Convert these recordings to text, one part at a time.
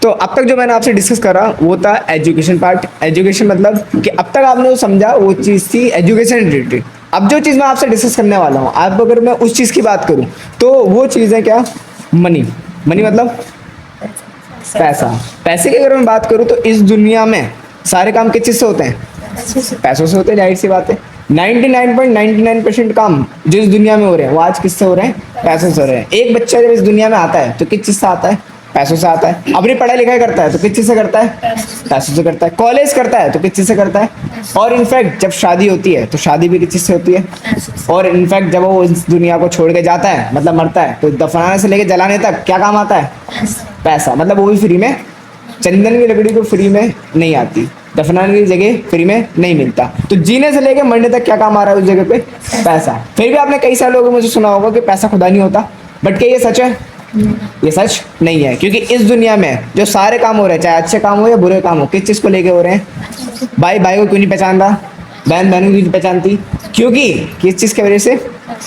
तो अब तक जो मैंने आपसे डिस्कस करा वो था एजुकेशन पार्ट। एजुकेशन मतलब कि अब तक आपने जो समझा वो चीज़ थी एजुकेशन रिलेटेड। अब जो चीज़ मैं आपसे डिस्कस करने वाला हूँ, आप अगर मैं उस चीज़ की बात करूँ तो वो चीज़ है क्या? मनी। मनी मतलब पैसा। पैसे की अगर मैं बात करूँ तो इस दुनिया में सारे काम किस चीज़ से होते हैं? पैसों से होते हैं, जाहिर सी बात है। 99.99% काम जो इस दुनिया में हो रहे हैं वो आज किससे हो रहे हैं? पैसों से हो रहे हैं। एक बच्चा जब इस दुनिया में आता है तो किस चीज़ से आता है? पैसों से आता है। अपनी पढ़ाई लिखाई करता है तो किस चीज़ से करता है? पैसों से करता है। कॉलेज करता है तो किस चीज़ से करता है? और इनफैक्ट जब शादी होती है तो शादी भी किस चीज़ से होती है? और इनफैक्ट जब वो इस दुनिया को छोड़ के जाता है, मतलब मरता है, तो दफनाने से लेके जलाने तक क्या काम आता है? पैसा। मतलब वो भी फ्री में। चंदन की लकड़ी तो फ्री में नहीं आती, दफनाने की जगह फ्री में नहीं मिलता। तो जीने से लेके मरने तक क्या काम आ रहा है उस जगह पे? पैसा। फिर भी आपने कई सारे लोगों को मुझे सुना होगा कि पैसा खुदा नहीं होता, बट क्या ये सच है? ये सच नहीं है, क्योंकि इस दुनिया में जो सारे काम हो रहे हैं, चाहे अच्छे काम हो या बुरे काम हो, किस चीज़ को लेके हो रहे हैं? भाई भाई को क्यों नहीं पहचान रहा? बहन बहन को क्यों नहीं पहचानती? क्योंकि किस चीज़ की वजह से?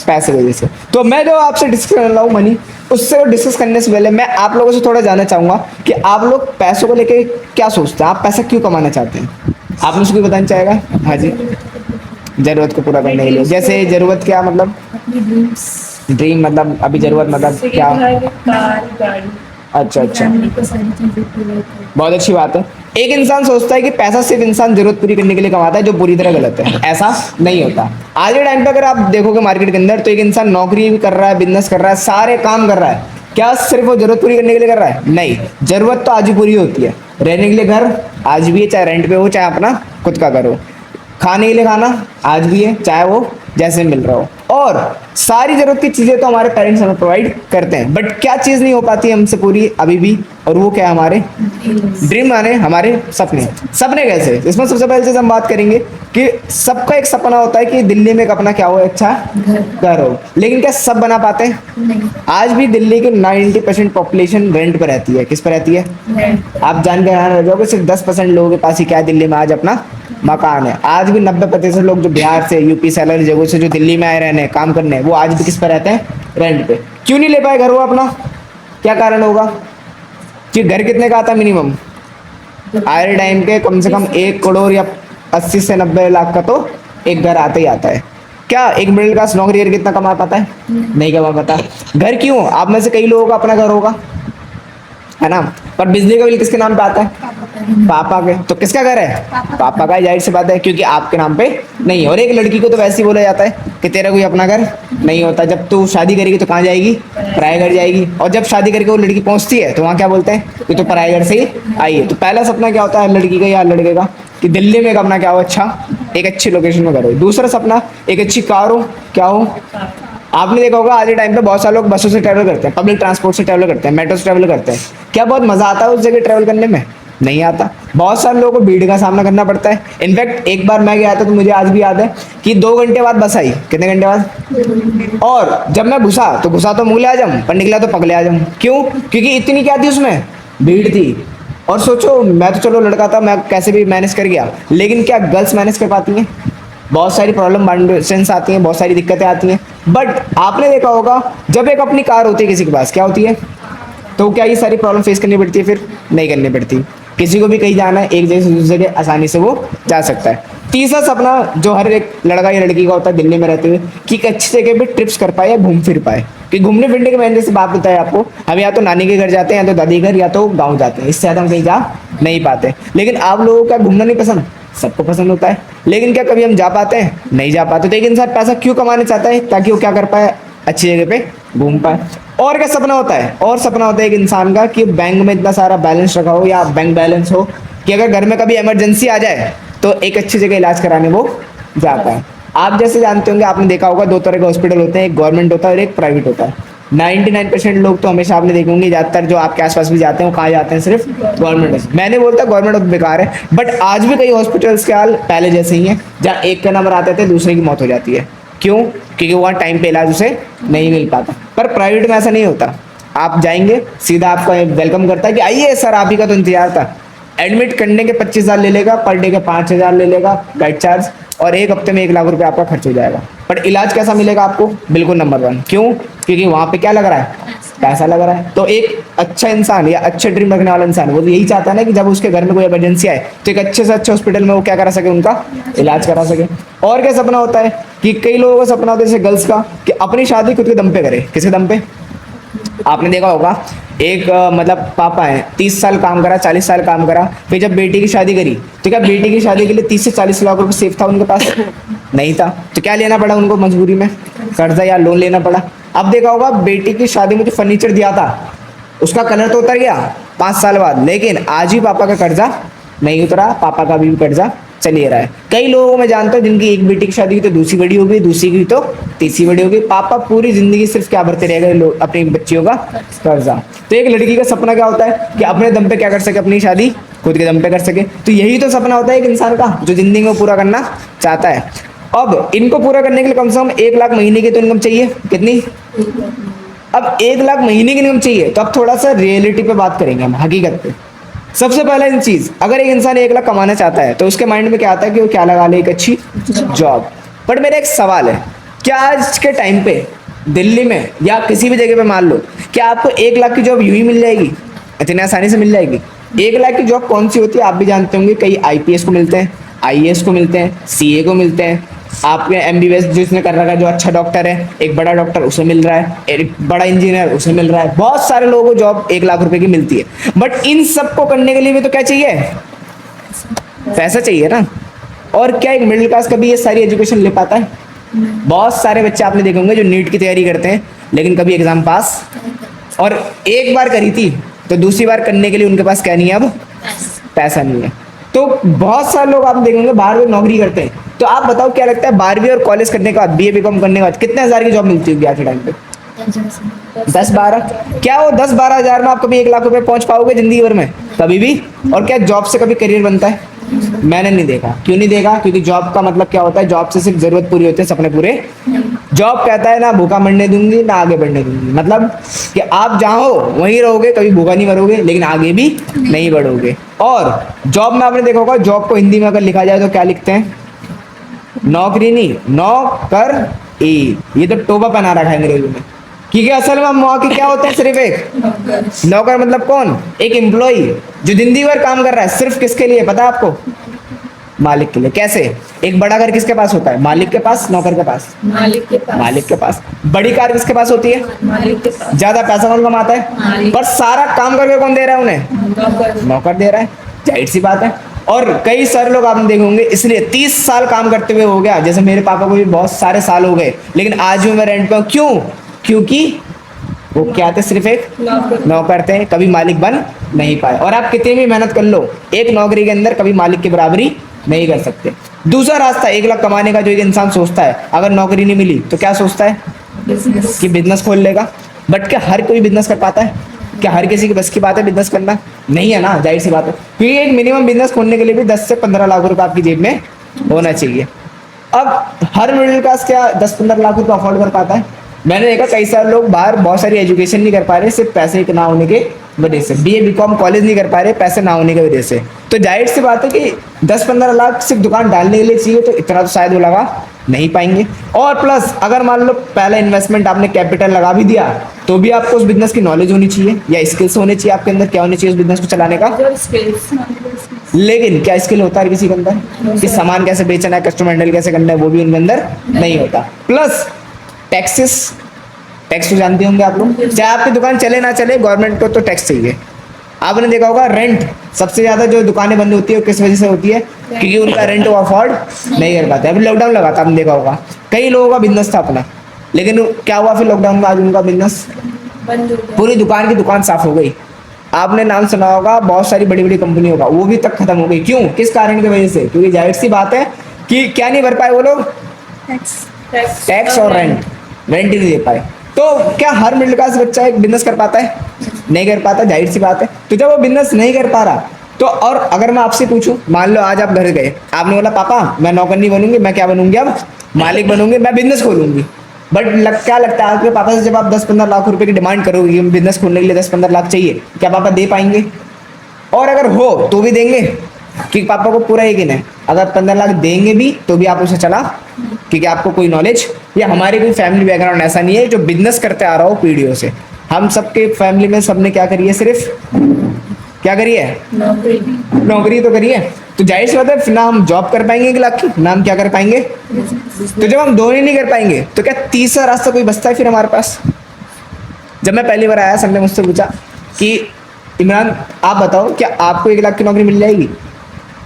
पैसे की वजह से। तो मैं जो आपसे डिस्कस कर रहा हूँ मनी, उससे डिस्कस करने से पहले मैं आप लोगों से थोड़ा जानना चाहूंगा कि आप लोग पैसों को लेके क्या सोचते हैं? आप पैसा क्यों कमाना चाहते हैं? आप मुझे कोई बताना चाहेगा? हाँ जी। जरूरत को पूरा करने के लिए। जैसे जरूरत क्या मतलब? ड्रीम मतलब अभी जरूरत मतलब क्या? अच्छा अच्छा, बहुत अच्छी बात है। एक इंसान सोचता है कि पैसा सिर्फ इंसान जरूरत पूरी करने के लिए कमाता है, जो पूरी तरह गलत है। ऐसा नहीं होता। आज के टाइम पे अगर आप देखोगे मार्केट के अंदर, तो एक इंसान नौकरी भी कर रहा है, बिजनेस कर रहा है, सारे काम कर रहा है, क्या सिर्फ वो जरूरत पूरी करने के लिए कर रहा है? नहीं, जरूरत तो आज भी पूरी होती है। रहने के लिए घर आज भी है, चाहे रेंट पे हो चाहे अपना खुद का घर हो। खाने के लिए खाना आज भी है, चाहे वो जैसे मिल रहा हो। और सारी जरूरत की चीजें तो हमारे पेरेंट्स हमें प्रोवाइड करते हैं, बट क्या चीज नहीं हो पाती हमसे पूरी अभी भी? और वो क्या है? हमारे ड्रीम, माने हमारे सपने। सपने कैसे? इसमें सबसे पहले चीज हम बात करेंगे कि सबका एक सपना होता है कि दिल्ली में एक अपना क्या हो, अच्छा घर हो। लेकिन क्या सब बना पाते हैं? नहीं। आज भी दिल्ली की 90% पॉपुलेशन रेंट पर रहती है। किस पर रहती है? आप जान के हैरान रह जाओगे, सिर्फ 10% लोगों के पास ही क्या है दिल्ली में आज अपना मकान है। आज भी 90% लोग जो बिहार से, यूपी से, अलग जगहों से जो दिल्ली में आए रहने काम करने, वो आज भी किस पर रहते हैं? रेंट पे। क्यों नहीं ले पाए घर वो अपना? क्या कारण होगा? कि घर कितने का आता है मिनिमम? आज के टाइम के कम से कम 1 करोड़ या 80 से 90 लाख का तो एक घर आता ही आता है। क्या एक मिडिल क्लास नौकरी करके कितना कमा पाता है? नहीं कमा पाता। घर क्यों? आप में से कई लोगों का अपना घर होगा, है ना, पर बिजली का बिल किसके नाम पे आता है? पापा के। तो किसका घर है? पापा का। जाहिर सी बात है, क्योंकि आपके नाम पे नहीं है। और एक लड़की को तो वैसे ही बोला जाता है कि तेरा कोई अपना घर नहीं होता। जब तू शादी करेगी तो कहाँ जाएगी? पराए घर जाएगी। और जब शादी करके वो लड़की पहुंचती है तो वहाँ क्या बोलते हैं? कि तो पराए घर से ही आई है। तो पहला सपना क्या होता है लड़की का या लड़के का? कि दिल्ली में एक अपना क्या हो, अच्छा एक अच्छी लोकेशन में घर हो। दूसरा सपना एक अच्छी कार हो, क्या हो? आपने देखा होगा आज के टाइम पे बहुत सारे लोग बसों से ट्रैवल करते हैं, पब्लिक ट्रांसपोर्ट से ट्रैवल करते हैं, मेट्रो से ट्रैवल करते हैं। क्या बहुत मजा आता है उस जगह ट्रैवल करने में? नहीं आता। बहुत सारे लोगों को भीड़ का सामना करना पड़ता है। इनफैक्ट एक बार मैं गया था तो मुझे आज भी याद है कि 2 घंटे बाद बस आई। कितने घंटे बाद? और जब मैं घुसा तो मुगले आजम, पर निकला तो पगले आजम। क्यों? क्योंकि इतनी क्या थी उसमें? भीड़ थी। और सोचो, मैं तो चलो लड़का था, मैं कैसे भी मैनेज कर गया, लेकिन क्या गर्ल्स मैनेज कर पाती हैं? बहुत सारी प्रॉब्लम आती हैं, बहुत सारी दिक्कतें आती हैं। बट आपने देखा होगा जब एक अपनी कार होती है किसी के पास, क्या होती है? तो क्या ये सारी प्रॉब्लम फेस करनी पड़ती है? फिर नहीं करनी पड़ती। किसी को भी कहीं जाना है, एक जगह से दूसरी जगह आसानी से वो जा सकता है। तीसरा सपना जो हर एक लड़का या लड़की का होता है दिल्ली में रहते हुए, कि एक अच्छी जगह पे ट्रिप्स कर पाए या घूम फिर पाए। कि घूमने फिरने के मैंने जैसे बात बताया आपको, हम या तो नानी के घर जाते हैं, या तो दादी घर, या तो गाँव जाते हैं। इससे ज़्यादा हम कहीं जा नहीं पाते। लेकिन आप लोगों का घूमना नहीं पसंद? सबको पसंद होता है। लेकिन क्या कभी हम जा पाते हैं? नहीं जा पाते। तो एक इंसान पैसा क्यों कमाना चाहता है? ताकि वो क्या कर पाए? अच्छी जगह पे घूम पाए। और क्या सपना होता है? और सपना होता है एक इंसान का कि बैंक में इतना सारा बैलेंस रखा हो, या बैंक बैलेंस हो कि अगर घर में कभी इमरजेंसी आ जाए तो एक अच्छी जगह इलाज कराने वो जा पाए। आप जैसे जानते होंगे, आपने देखा होगा 2 तरह के हॉस्पिटल होते हैं, एक गवर्नमेंट होता है और एक प्राइवेट होता है। 99% लोग तो हमेशा आपने देखेंगे, ज्यादातर जो आपके आसपास भी जाते हैं वो कहाँ जाते हैं? सिर्फ गवर्नमेंट। मैंने बोलता गवर्नमेंट बेकार है, बट आज भी कई हॉस्पिटल्स के हाल पहले जैसे ही हैं, जहाँ एक का नंबर आते थे दूसरे की मौत हो जाती है। क्यों? क्योंकि वहाँ टाइम पे इलाज उसे नहीं मिल पाता। पर प्राइवेट में ऐसा नहीं होता। आप जाएंगे, सीधा आपका वेलकम करता है कि आइए सर, आप ही का तो इंतजार था। एडमिट करने के 25,000 ले लेगा, पर डे के 5,000 ले लेगा गाइड चार्ज, और 1 हफ्ते में 1 लाख रुपए आपका खर्च हो जाएगा। पर इलाज कैसा मिलेगा आपको? बिल्कुल नंबर 1। क्यों? क्योंकि वहां पे क्या लग रहा है? पैसा लग रहा है। तो एक अच्छा इंसान या अच्छे ड्रीम रखने वाला इंसान वो तो यही चाहता है ना कि जब उसके घर में कोई इमरजेंसी आए तो एक अच्छे से अच्छे हॉस्पिटल में वो क्या करा सके, उनका इलाज करा सके। और क्या सपना होता है कि कई लोगों का सपना होता है जैसे गर्ल्स का कि अपनी शादी खुद के दम पे करे। किसके दम पे? आपने देखा होगा एक मतलब पापा है 30 साल काम करा, 40 साल काम करा, फिर जब बेटी की शादी करी तो क्या बेटी की शादी के लिए 30 से 40 लाख रुपए सेफ था उनके पास? नहीं था। तो क्या लेना पड़ा उनको मजबूरी में? कर्जा या लोन लेना पड़ा। अब देखा होगा बेटी की शादी में जो फर्नीचर दिया था उसका कलर तो उतर गया 5 साल बाद, लेकिन आज भी पापा का कर्जा नहीं उतरा, पापा का भी कर्जा चलिए रहा है। कई लोगों को मैं जानता हूँ जिनकी एक बेटी की शादी की तो दूसरी बड़ी हो गई, दूसरी की तो तीसरी बड़ी हो गई। पापा पूरी जिंदगी सिर्फ क्या भरते रह गए अपनी बच्चियों का कर्जा। तो एक लड़की का सपना क्या होता है कि अपने दम पे क्या कर सके, अपनी शादी खुद के दम पे कर सके। तो यही तो सपना होता है एक इंसान का जो जिंदगी में पूरा करना चाहता है। अब इनको पूरा करने के लिए कम से कम 1 लाख महीने की तो इनकम चाहिए। कितनी? अब 1 लाख महीने की इनकम चाहिए। तो अब थोड़ा सा रियलिटी पे बात करेंगे हम, हकीकत पे। सबसे पहला इन चीज, अगर एक इंसान 1 लाख कमाना चाहता है तो उसके माइंड में क्या आता है कि वो क्या लगा ले, एक अच्छी जॉब। बट मेरा एक सवाल है, क्या आज के टाइम पे दिल्ली में या किसी भी जगह पे मान लो क्या आपको 1 लाख की जॉब यूं ही मिल जाएगी? इतनी आसानी से मिल जाएगी? 1 लाख की जॉब कौन सी होती है आप भी जानते होंगे। कई आईपीएस को मिलते हैं, आईएएस को मिलते हैं, सीए को मिलते हैं, आपके एमबीबीएस जिसने कर रखा है, जो अच्छा डॉक्टर है, एक बड़ा डॉक्टर उसे मिल रहा है, एक बड़ा इंजीनियर उसे मिल रहा है। बहुत सारे लोगों को जॉब 1 लाख रुपए की मिलती है। बट इन सबको करने के लिए भी तो क्या चाहिए? पैसा चाहिए ना। और क्या एक मिडिल क्लास कभी ये सारी एजुकेशन ले पाता है? बहुत सारे बच्चे आपने देखे होंगे जो नीट की तैयारी करते हैं लेकिन कभी एग्जाम पास, और एक बार करी थी तो दूसरी बार करने के लिए उनके पास क्या नहीं है, अब पैसा नहीं है। तो बहुत सारे लोग आप देखेंगे बाहर में नौकरी करते हैं। तो आप बताओ क्या लगता है 12वीं और कॉलेज करने के बाद, बीए बीकॉम करने के बाद कितने हजार की जॉब मिलती होगी आज के टाइम पे? 10-12। क्या वो 10-12 हजार में आप कभी 1 लाख रुपए पहुंच पाओगे जिंदगी भर में? कभी भी। और क्या जॉब से कभी करियर बनता है? मैंने नहीं देखा। क्यों नहीं देखा? क्योंकि जॉब का मतलब क्या होता है, जॉब से सिर्फ जरूरत पूरी होती है, सपने पूरे। जॉब कहता है ना भूखा मरने दूंगी ना आगे बढ़ने दूंगी, मतलब कि आप जहाँ हो वहीं रहोगे, कभी भूखा नहीं मरोगे लेकिन आगे भी नहीं बढ़ोगे। और जॉब में आपने देखा होगा, जॉब को हिंदी में अगर लिखा जाए तो क्या लिखते हैं? नौकरी नहीं, नौकर ई। ये तो टोपा पहना रखा है अंग्रेजी में, क्योंकि असल में मौके क्या होता है, सिर्फ एक नौकर। मतलब कौन? एक एम्प्लॉई जो जिंदगी भर काम कर रहा है सिर्फ किसके लिए पता है आपको? मालिक के लिए। कैसे? एक बड़ा घर किसके पास होता है? मालिक के पास, नौकर के पास? मालिक के पास। बड़ी कार किसके पास होती है? मालिक के पास। ज्यादा पैसा कौन कमाता है? पर सारा काम करके कौन दे रहा है उन्हें? नौकर दे रहा है। जाहिर सी बात है। और कई सारे लोग आपने देखे होंगे इसलिए 30 साल काम करते हुए हो गया, जैसे मेरे पापा को भी बहुत सारे साल हो गए लेकिन आज भी मैं रेंट पे हूं। क्यों? क्योंकि वो क्या थे, सिर्फ एक नौकर थे, कभी मालिक बन नहीं पाए। और आप कितनी भी मेहनत कर लो, एक नौकरी के अंदर कभी मालिक की बराबरी नहीं कर सकते। दूसरा रास्ता 1 लाख कमाने का जो एक इंसान सोचता है, अगर नौकरी नहीं मिली तो क्या सोचता है? कि बिजनेस खोल लेगा। बट क्या हर कोई बिजनेस कर पाता है? क्या हर किसी की बस की बात है बिजनेस करना? नहीं है ना, जाहिर सी बात है। क्योंकि एक मिनिमम बिजनेस खोलने के लिए भी 10 से 15 लाख रुपए आपकी जेब में होना चाहिए। अब हर मिडिल क्लास क्या 10-15 लाख रुपए अफोर्ड कर पाता है? मैंने देखा कई सारे लोग बाहर बहुत सारी एजुकेशन नहीं कर पा रहे सिर्फ पैसे के ना होने के वजह से। बीए बीकॉम कॉलेज नहीं कर पा रहे पैसे ना होने की वजह से। तो जाहिर सी बात है कि 10-15 लाख सिर्फ दुकान डालने के लिए चाहिए, तो इतना तो शायद वो लगा नहीं पाएंगे। और प्लस अगर मान लो पहला इन्वेस्टमेंट आपने कैपिटल लगा भी दिया तो भी आपको उस बिजनेस की नॉलेज होनी चाहिए या स्किल्स होने चाहिए आपके अंदर। क्या होने चाहिए उस बिजनेस को चलाने का? लेकिन क्या स्किल होता है किसी के अंदर कि सामान कैसे बेचना है, कस्टमर हैंडल कैसे करना है, वो भी उनके अंदर नहीं होता। प्लस टैक्स तो जानते होंगे आप लोग, चाहे आपकी दुकान चले ना चले गवर्नमेंट को तो टैक्स चाहिए। आपने देखा होगा रेंट सबसे ज्यादा जो दुकानें बंद होती है किस वजह से होती है? क्योंकि उनका रेंट वो अफोर्ड नहीं कर पाते। अभी लॉकडाउन लगा था, आपने देखा होगा कई लोगों का बिजनेस था अपना, लेकिन क्या हुआ फिर लॉकडाउन में? आज उनका बिजनेस बंद हो गया, पूरी दुकान साफ हो गई। आपने नाम सुना होगा बहुत सारी बड़ी बड़ी कंपनियों का, वो भी तक खत्म हो गई। क्यों? किस कारण की वजह से? क्योंकि जाहिर सी बात है कि क्या नहीं भर पाए वो लोग? टैक्स और रेंट ही नहीं दे पाए। तो क्या हर मिडिल क्लास बच्चा एक बिजनेस कर पाता है? नहीं कर पाता, जाहिर सी बात है। तो जब वो बिजनेस नहीं कर पा रहा तो, और अगर मैं आपसे पूछूं, मान लो आज आप घर गए, आपने बोला पापा मैं नौकर नहीं बनूंगी, मैं क्या बनूंगी अब? मालिक बनूंगी, मैं बिजनेस खोलूंगी। बट क्या लगता है आपके पापा से जब आप 10-15 लाख रुपए की डिमांड करोगे कि बिजनेस खोलने के लिए 10-15 लाख चाहिए, क्या पापा दे पाएंगे? और अगर हो तो भी देंगे? क्योंकि पापा को पूरा यकीन है अगर 15 लाख देंगे भी तो भी आप उसे चला, क्योंकि आपको कोई नॉलेज या हमारे कोई फैमिली बैकग्राउंड ऐसा नहीं है जो बिजनेस करते आ रहा हो पीढ़ियों से। हम सबके फैमिली में सबने क्या करी है, सिर्फ क्या करी है, नौकरी। नौकरी तो करी है। तो जाहिर सी बात है ना हम जॉब कर पाएंगे 1 लाख की, ना हम क्या कर पाएंगे। तो जब हम दोनों ही नहीं कर पाएंगे तो क्या तीसरा रास्ता कोई बचता है फिर हमारे पास। जब मैं पहली बार आया, सर ने मुझसे पूछा कि इमरान आप बताओ क्या आपको 1 लाख की नौकरी मिल जाएगी।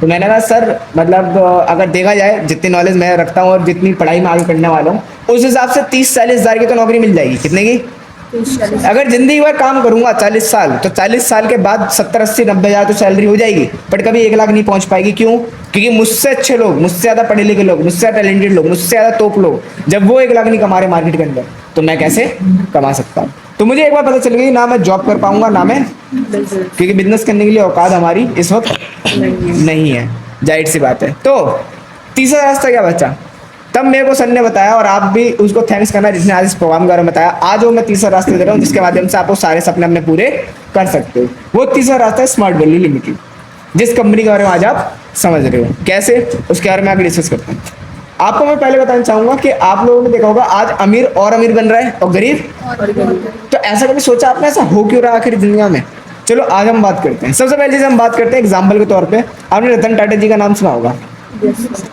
तो मैंने कहा सर मतलब अगर देखा जाए जितनी नॉलेज मैं रखता हूँ और जितनी पढ़ाई मैं आगे करने वाला हूँ उस हिसाब से 30-40 हज़ार की तो नौकरी मिल जाएगी। कितने की? अगर जिंदगी भर काम करूंगा 40 साल, तो 40 साल के बाद 70-80-90 हज़ार तो सैलरी हो जाएगी, बट कभी 1 लाख नहीं पहुंच पाएगी। क्यों? क्योंकि मुझसे अच्छे लोग, मुझसे ज़्यादा पढ़े लिखे लोग, मुझसे ज़्यादा टैलेंटेड लोग, मुझसे ज़्यादा तोप लोग, जब वो 1 लाख नहीं कमा रहे मार्केट के अंदर, तो मैं कैसे कमा सकता हूँ। तो मुझे एक बार पता चल गई, ना मैं जॉब कर पाऊंगा ना मैं, क्योंकि बिजनेस करने के लिए औकात हमारी इस वक्त नहीं है, जाहिर सी बात है। तो तीसरा रास्ता क्या बचा, तब मेरे को सर ने बताया, और आप भी उसको थैंक्स करना जिसने आज इस प्रोग्राम के बारे में बताया। आज वो मैं तीसरा रास्ता दे रहा हूँ जिसके माध्यम से आप वो सारे सपने अपने पूरे कर सकते हो। वो तीसरा रास्ता है स्मार्ट वैल्यू लिमिटेड, जिस कंपनी के बारे में आज आप समझ रहे हो। कैसे, उसके बारे में आगे डिस्कस करते हैं। आपको मैं पहले बताना चाहूंगा कि आप लोगों ने देखा होगा आज अमीर और अमीर बन रहा है और गरीब, तो ऐसा कभी सोचा आपने ऐसा हो क्यों रहा आखिर दुनिया में। चलो आज हम बात करते हैं। सबसे पहले चीज हम बात करते हैं एग्जाम्पल के तौर पे, आपने रतन टाटा जी का नाम सुना होगा,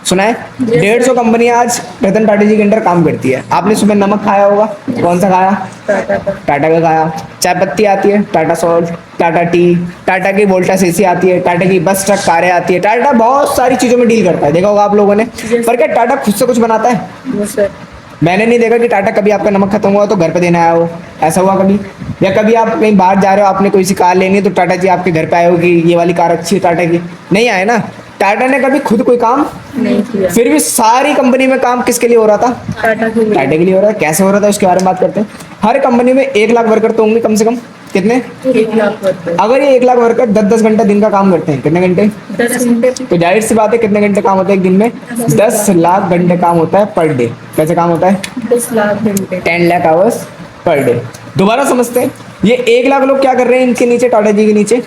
सुना है। 150 कंपनियां आज रतन टाटा जी के अंदर काम करती है। आपने सुबह नमक खाया होगा, कौन सा खाया, टाटा का खाया। चाय पत्ती आती है, टाटा सॉल्ट, टाटा टी, टाटा की वोल्टास एसी आती है, टाटा की बस ट्रक कारें आती है। टाटा बहुत सारी चीजों में डील करता है, देखा होगा आप लोगों ने। पर क्या टाटा खुद से कुछ बनाता है? मैंने नहीं देखा कि टाटा कभी आपका नमक खत्म हुआ तो घर पे देने आया हो, ऐसा हुआ कभी? या कभी आप कहीं बाहर जा रहे हो, आपने कोई सी कार लेनी है तो टाटा जी आपके घर पे आए हो कि ये वाली कार अच्छी है टाटा की, नहीं आए ना। टाटा ने कभी खुद कोई काम नहीं किया, फिर भी सारी कंपनी में काम किसके लिए हो रहा था, टाटा के लिए। टाटा के लिए हो रहा है। कैसे हो रहा था उसके बारे में बात करते हैं। हर कंपनी में 1 लाख वर्कर तो होंगे कम से कम, कितने? 1 लाख वर्कर, अगर ये 1 लाख वर्कर 10-10 घंटा दिन का काम करते हैं, कितने घंटे? 10 घंटे, तो जाहिर सी बात है कितने घंटे काम होता है एक दिन में, 10 लाख घंटे काम होता है पर डे। कैसे काम होता है? 10 लाख घंटे, 10 लाख आवर्स पर डे। दोबारा समझते हैं, ये 1 लाख लोग क्या कर रहे हैं इनके नीचे, टाटा जी के नीचे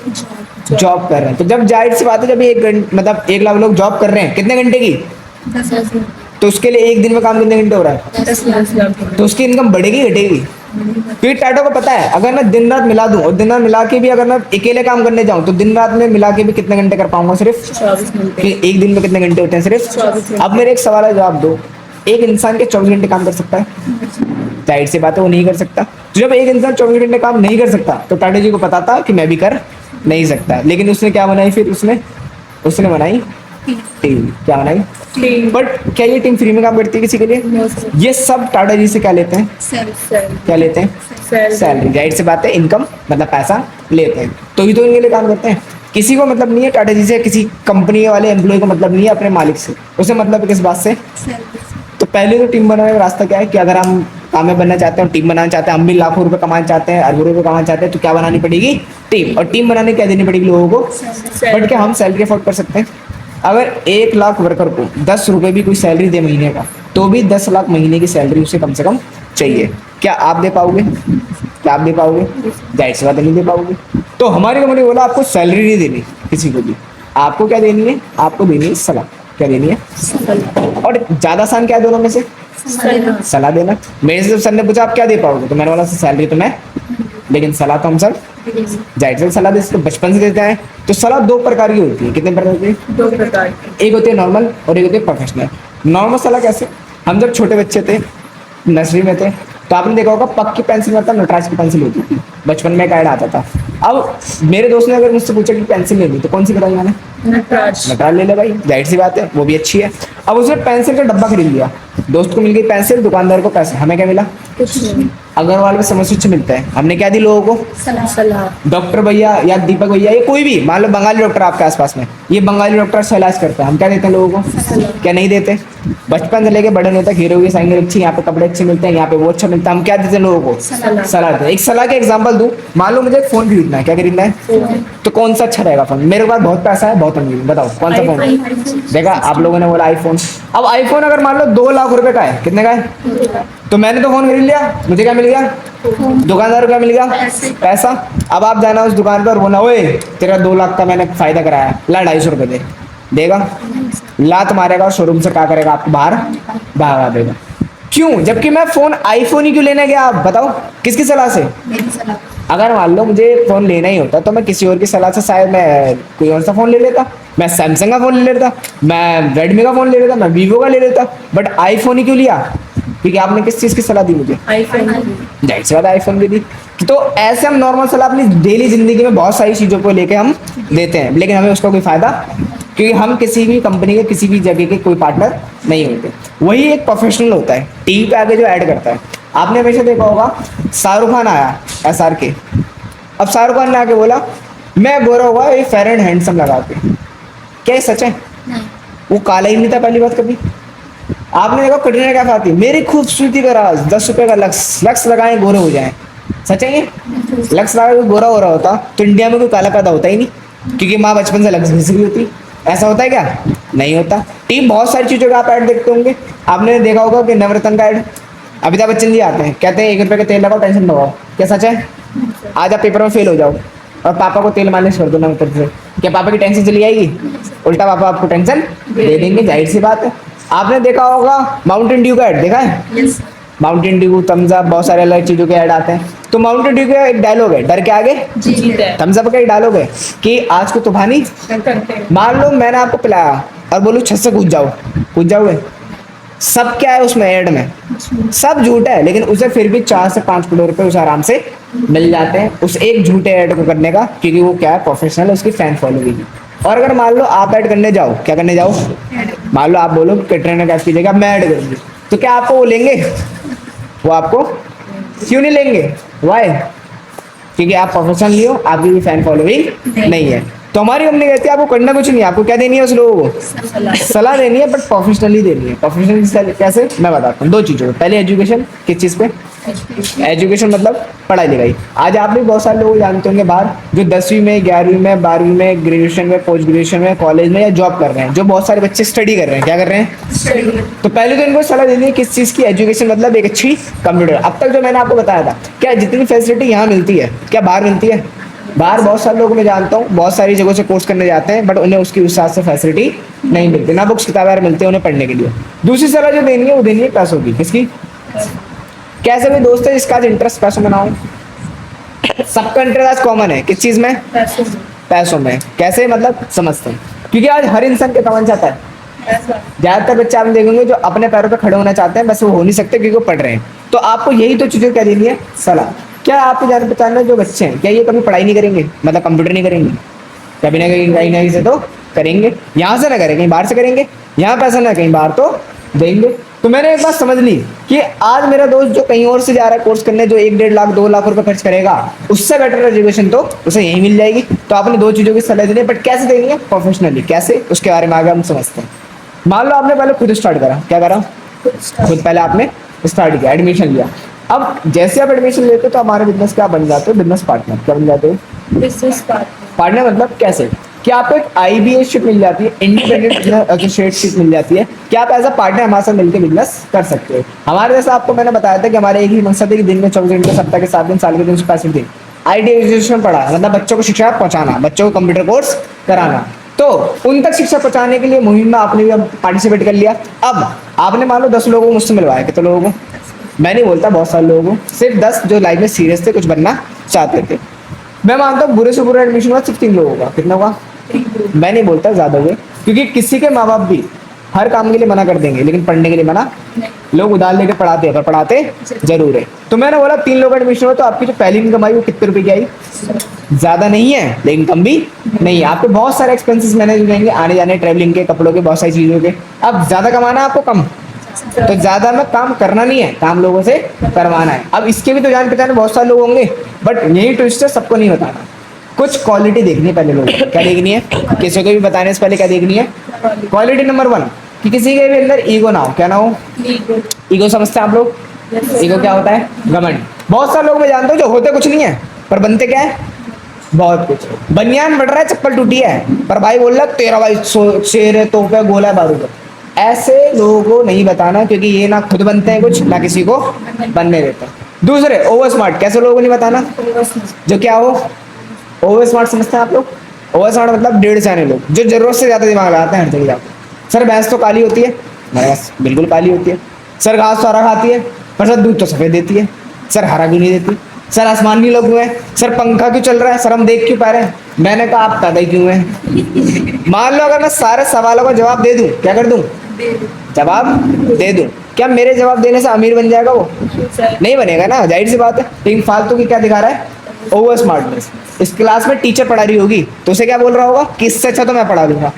जॉब कर रहे हैं। तो जब जाहिर सी बात है जब 1 घंटे मतलब 1 लाख लोग जॉब कर रहे हैं कितने घंटे की, 10 तो उसके लिए एक दिन में काम कितने घंटे हो रहा है, 10 लाख, तो उसकी इनकम बढ़ेगी घटेगी? फिर टाटा को पता है अगर मैं दिन रात मिला दूं और दिन रात मिला के भी अगर मैं अकेले काम करने जाऊं तो दिन रात में मिला के भी कितने घंटे कर पाऊंगा, सिर्फ 24 घंटे, कि एक दिन में कितने घंटे होते हैं, सिर्फ 24 घंटे। अब मेरे एक सवाल है जवाब दो, एक इंसान के 24 घंटे काम कर सकता है? जाहिर सी बात है वो नहीं कर सकता। तो जब एक इंसान 24 घंटे काम नहीं कर सकता तो टाटा जी को पता था कि मैं भी कर नहीं सकता, लेकिन उसने क्या बनाई, फिर उसने बनाई टीम। क्या बनाई? टीम। बट क्या ये टीम फ्री में काम करती है किसी के लिए? ये सब टाटा जी से क्या लेते हैं, क्या लेते हैं, सैलरी। जाहिर सी बात है इनकम मतलब पैसा लेते हैं, तो ही तो इनके लिए काम करते हैं। किसी को मतलब नहीं है टाटा जी से, किसी कंपनी वाले एम्प्लॉय को मतलब नहीं है अपने मालिक से, उसे मतलब है किस बात से। तो पहले तो टीम बनाने का रास्ता क्या है कि अगर हम कामयाब बनना चाहते हैं, टीम बनाना चाहते हैं, हम भी लाखों रुपए कमाना चाहते हैं, अरबों रुपए कमाना चाहते हैं, तो क्या बनानी पड़ेगी, टीम। और टीम बनाने क्या देनी पड़ेगी लोगों को, बट क्या हम सैलरी अफोर्ड कर सकते हैं? अगर 1 लाख वर्कर को 10 रुपए भी कोई सैलरी दे महीने का, तो भी 10 लाख महीने की सैलरी उसे कम से कम चाहिए। क्या आप दे पाओगे? क्या आप दे पाओगे? जाहिर सी बात है नहीं दे पाओगे। तो हमारी कंपनी बोला आपको सैलरी नहीं देनी किसी को भी, आपको क्या देनी है, आपको देनी है सलाह। क्या देनी है? और ज्यादा आसान क्या है दोनों में से, सलाह देना। मेरे से जब सर ने पूछा आप क्या दे पाओगे, तो मैंने बोला सैलरी तो मैं, लेकिन सलाह तो हम सब जाहिर से सलाह देते बचपन से देते हैं। तो सलाह 2 प्रकार की होती है। कितने प्रकार की? 2 प्रकार की। एक होती है नॉर्मल और एक होती है प्रोफेशनल। नॉर्मल सलाह कैसे, हम जब छोटे बच्चे थे, नर्सरी में थे, तो आपने देखा होगा पक की पेंसिल मतलब नटराज की पेंसिल होती थी, बचपन में एक ऐड आता था। अब मेरे दोस्त ने अगर मुझसे पूछा कि पेंसिल लेनी तो कौन सी बताई मैंने, नटराज ले ले भाई, जाहिर सी बात है वो भी अच्छी है। अब उसने पेंसिल का डब्बा खरीद लिया, दोस्त को मिल गई पेंसिल, दुकानदार को पैसे, हमें क्या मिला, कुछ नहीं, अग्रवाल में समस्या मिलता है, हमने क्या दी लोगों को, सलाह। डॉक्टर भैया या दीपक भैया या कोई भी, मान लो बंगाली डॉक्टर आपके आसपास में, ये बंगाली डॉक्टर से इलाज करता है, हम क्या देते हैं लोगों को, क्या नहीं देते। बचपन से लेके बड़े होने तक हीरो की साइकिल अच्छी, यहाँ पे कपड़े अच्छे मिलते हैं, यहाँ पे वो अच्छा मिलता है, हम क्या देते हैं लोगों को, सलाह देते हैं। एक सलाह के एग्जाम्पल दूं, मान लो मुझे एक फोन खरीदना है, क्या खरीदना है, तो कौन सा अच्छा रहेगा फोन, मेरे पास बहुत पैसा है, बहुत अमीर, बताओ कौन सा फोन। देखा आप लोगों ने बोला आईफोन। अब आईफोन अगर मान लो 2 लाख रुपए का है, कितने का है, तो मैंने तो फोन खरीद लिया, मुझे क्या मिल गया, दुकानदार को क्या मिल गया, पैसा। अब आप जाना उस दुकान पर, बोला ओए तेरा 2 लाख का मैंने फायदा कराया, ला 250 रुपए दे, देगा, लात मारेगा और शोरूम से क्या करेगा, आपको बाहर भगा देगा। क्यों, जबकि मैं फोन आईफोन ही क्यों लेने गया, आप बताओ किसकी सलाह से। मेरी सलाह। अगर मान लो मुझे फोन लेना ही होता तो मैं किसी और की सलाह से शायद मैं कोई और सा फोन ले लेता, मैं सैमसंग का फोन ले लेता, मैं रेडमी का फोन ले लेता, मैं वीवो का ले लेता, बट आईफोन ही क्यों लिया, क्योंकि आपने किस चीज़ की सलाह दी मुझे, आईफोन। जाहिर सी बात है आईफोन की दी। तो ऐसे हम नॉर्मल सलाह अपनी डेली जिंदगी में बहुत सारी चीज़ों को लेके हम देते हैं, लेकिन हमें उसका कोई फायदा, क्योंकि हम किसी भी कंपनी के किसी भी जगह के कोई पार्टनर नहीं होते। वही एक प्रोफेशनल होता है टीवी पे आगे जो ऐड करता है। आपने हमेशा देखा होगा शाहरुख खान आया SR के, अब शाहरुख खान ने आके बोला मैं गोरा हुआ ये फेयर एंड हैंडसम लगा के, क्या ये सच है? नहीं। वो काला ही नहीं था पहली बात कभी। आपने देखा कटरीना कैफ आती मेरी खूबसूरती का राज 10 रुपए का लक्स, लक्स लगाए गोरे हो जाए, सच है ये? लक्स लगा के गोरा हो रहा होता तो इंडिया में कोई काला पैदा होता ही नहीं, क्योंकि माँ बचपन से लक्स घिस रही होती। ऐसा होता है क्या? नहीं होता। टीम बहुत सारी चीज़ों का आप ऐड देखते होंगे। आपने देखा होगा कि नवरत्न का ऐड अमिताभ बच्चन जी आते हैं, कहते हैं 1 रुपए का तेल लगाओ टेंशन लगाओ, क्या सच है? आज आप पेपर में फेल हो जाओ और पापा को तेल मालिश कर दो ना ऊपर से, क्या पापा की टेंशन चली जाएगी? उल्टा पापा आपको टेंशन दे देंगे, जाहिर सी बात है। आपने देखा होगा माउंटेन ड्यू का ऐड देखा है? Yes. Mountain Dew, Thums Up, बहुत सारे अलग चीज़ों के ऐड आते हैं। तो माउंटेन ड्यू का एक डायलॉग है डर के आगे जीत है। थम्स अप का एक डायलॉग है कि आज को तूफानी। करते हैं। मान लो मैंने आपको पिलाया और बोलूँ छत से कूद जाओगे? सब क्या है उसमें ऐड में? सब झूठ है, लेकिन उसे फिर भी 4 से 5 करोड़ रुपए उसे आराम से मिल जाते हैं उस एक झूठे ऐड को करने का, क्योंकि वो क्या है प्रोफेशनल है, उसकी फैन फॉलोइंग। और अगर मान लो आप ऐड करने जाओ, क्या करने जाओ, मान लो आप बोलो कैटरीना कैफ की जगह मैं ऐड करूंगी, तो क्या आपको वो लेंगे? वो आपको क्यों नहीं लेंगे? वाई? क्योंकि आप प्रोफेशनल नहीं हो, आपकी भी फैन फॉलोइंग नहीं है। तो हमारी कंपनी कहती है आपको करना कुछ नहीं है, आपको क्या देनी है उस लोगों को? सलाह देनी है, बट प्रोफेशनली देनी है। प्रोफेशनली कैसे, मैं बताता हूँ। 2 चीज़ों पे, पहले एजुकेशन, किस चीज़ पे? एजुकेशन मतलब पढ़ाई लिखाई। आज आप भी बहुत सारे लोग जानते होंगे बाहर जो 10वीं में, 11वीं में, 12वीं में, ग्रेजुएशन में, पोस्ट ग्रेजुएशन में, कॉलेज में या जॉब कर रहे हैं, जो बहुत सारे बच्चे स्टडी कर रहे हैं। क्या कर रहे हैं? तो पहले तो इनको सलाह देनी है किस चीज़ की, एजुकेशन मतलब एक अच्छी कंप्यूटर। अब तक जो मैंने आपको बताया था, क्या जितनी फैसिलिटी यहाँ मिलती है क्या बाहर मिलती है? बाहर बहुत सारे लोग मैं जानता हूँ बहुत सारी जगहों से कोर्स करने जाते हैं, बट उन्हें उसकी उस हिसाब से फैसिलिटी नहीं मिलती, ना बुक्स किताबें मिलती है उन्हें पढ़ने के लिए। दूसरी सलाह जो देनी है वो देनी है पैसों की। किसकी? कैसे भी दोस्त है जिसका आज इंटरेस्ट पैसों में ना हो। सबका इंटरेस्ट आज कॉमन है, किस चीज़ में? पैसों में। कैसे मतलब समझते हैं, क्योंकि आज हर इंसान क्या कमाना चाहता है। ज़्यादातर बच्चे आप देखेंगे जो अपने पैरों पे खड़े होना चाहते हैं, बस वो हो नहीं सकते क्योंकि वो पढ़ रहे हैं। तो आपको यही तो चीज़ें क्या देनी है, सलाह। क्या आपको जान पहचान जो बच्चे हैं क्या ये कभी पढ़ाई नहीं करेंगे, मतलब कंप्यूटर नहीं करेंगे? कभी ना कहीं से तो करेंगे, यहाँ से ना करेंगे कहीं बाहर से करेंगे, यहाँ पैसा ना कहीं बाहर तो देंगे। तो मैंने एक बात समझ ली कि आज मेरा दोस्त जो कहीं और से जा रहा है कोर्स करने, जो 1-1.5 लाख 2 लाख रुपए खर्च करेगा, उससे बेटर एजुकेशन तो उसे यहीं मिल जाएगी। तो आपने 2 चीज़ों की सलाह देनी है, बट कैसे देनी है? प्रोफेशनली। कैसे, उसके बारे में आगे हम समझते हैं। मान लो आपने पहले खुद स्टार्ट करा, क्या करा? खुद पहले आपने स्टार्ट किया, एडमिशन लिया। अब जैसे आप एडमिशन लेते हो तो हमारे बिजनेस क्या बन जाते हो? Business partner. क्या बन जाते हो? बिजनेस पार्टनर मतलब कैसे कि आपको एक IBA मिल जाती है, इंडिपेंडेंट एसोसिएटशिप मिल जाती है कि आप एज अ पार्टनर हमारे साथ मिलकर बिजनेस कर सकते हो। हमारे जैसा आपको मैंने बताया था कि हमारे एक ही मकसद है कि दिन में 24 घंटे, सप्ताह के 7 दिन, साल के 365 दिन IT एजुकेशन पढ़ा, मतलब बच्चों को शिक्षा पहुंचाना, बच्चों को कंप्यूटर कोर्स कराना। तो उन तक शिक्षा पहुंचाने के लिए मुहिम में आपने भी अब पार्टिसिपेट कर लिया। अब आपने मान लो 10 लोगों को मुझसे मिलवाया, कितने लोगों को? मैं नहीं बोलता, बहुत सारे लोगों को, सिर्फ 10 जो लाइफ में सीरियस थे, कुछ बनना चाहते थे। मैं मानता हूँ बुरे से बुरा एडमिशन हुआ सिर्फ 3 लोगों का। कितना हुआ? मैं नहीं बोलता ज़्यादा हुए, क्योंकि किसी के माँ बाप भी हर काम के लिए मना कर देंगे, लेकिन पढ़ने के लिए मना। लोग उधार लेके पढ़ाते हैं, पर पढ़ाते जरूर है। तो मैंने बोला 3 लोग एडमिशन हुआ, तो आपकी जो पहली इनकम आई वो कितने रुपए की आई? ज़्यादा नहीं है, लेकिन कम भी नहीं है। आपके बहुत सारे एक्सपेंसेस मैनेज हो जाएंगे, आने जाने, ट्रैवलिंग के, कपड़ों के, बहुत सारी चीज़ों के। अब ज़्यादा कमाना है आपको कम, तो ज़्यादा में काम करना नहीं है, काम लोगों से करवाना है। अब इसके भी तो जान पहचान बहुत सारे लोग होंगे, बट यही ट्विस्ट है, सबको नहीं बताना। कुछ क्वालिटी देखनी है पहले लोग, क्या देखनी है? किसी को भी बताने से पहले क्या देखनी है? क्वालिटी नंबर 1 कि किसी के भी अंदर ईगो ना हो। क्या ना हो? ईगो समझते हैं आप लोग? ईगो क्या होता है? घमंड। बहुत सारे लोग मैं जानता हूँ जो होते कुछ नहीं है पर बनते क्या है? बहुत कुछ। बनियान बढ़ रहा है, चप्पल टूटी है, पर भाई बोल रहा तेरा भाई शेर है, तोप है, गोला है, बारूद है। ऐसे लोगों को नहीं बताना, क्योंकि ये ना खुद बनते हैं कुछ, ना किसी को बनने देते हैं। दूसरे ओवर स्मार्ट, कैसे लोगों को नहीं बताना? जो क्या हो? ओवर स्मार्ट समझते हैं आप लोग? ओवर स्मार्ट मतलब 1.5 जाने लोग जो जरूरत से ज़्यादा दिमाग लगाते हैं हर जगह जाकर। सर भैंस तो काली होती है, मेरे पास बिल्कुल काली होती है। सर घास सारा खाती है, पर सर दूध तो सफेद देती है, सर हरा क्यों नहीं देती, सर आसमान नहीं लगे हुए हैं, सर पंखा क्यों चल रहा है, सर हम देख क्यों पा रहे हैं। मैंने कहा आप पैदा ही क्यों हैं। मान लो अगर मैं सारे सवालों का जवाब दे दूं, क्या कर दूं, जवाब दे दूं, क्या मेरे जवाब देने से अमीर बन जाएगा वो, सर नहीं बनेगा ना, जाहिर सी बात है। लेकिन फालतू की क्या दिखा रहा है, ओवर स्मार्टनेस। इस क्लास में टीचर पढ़ा रही होगी तो उसे क्या बोल रहा होगा कि इससे अच्छा तो मैं पढ़ा दूंगा।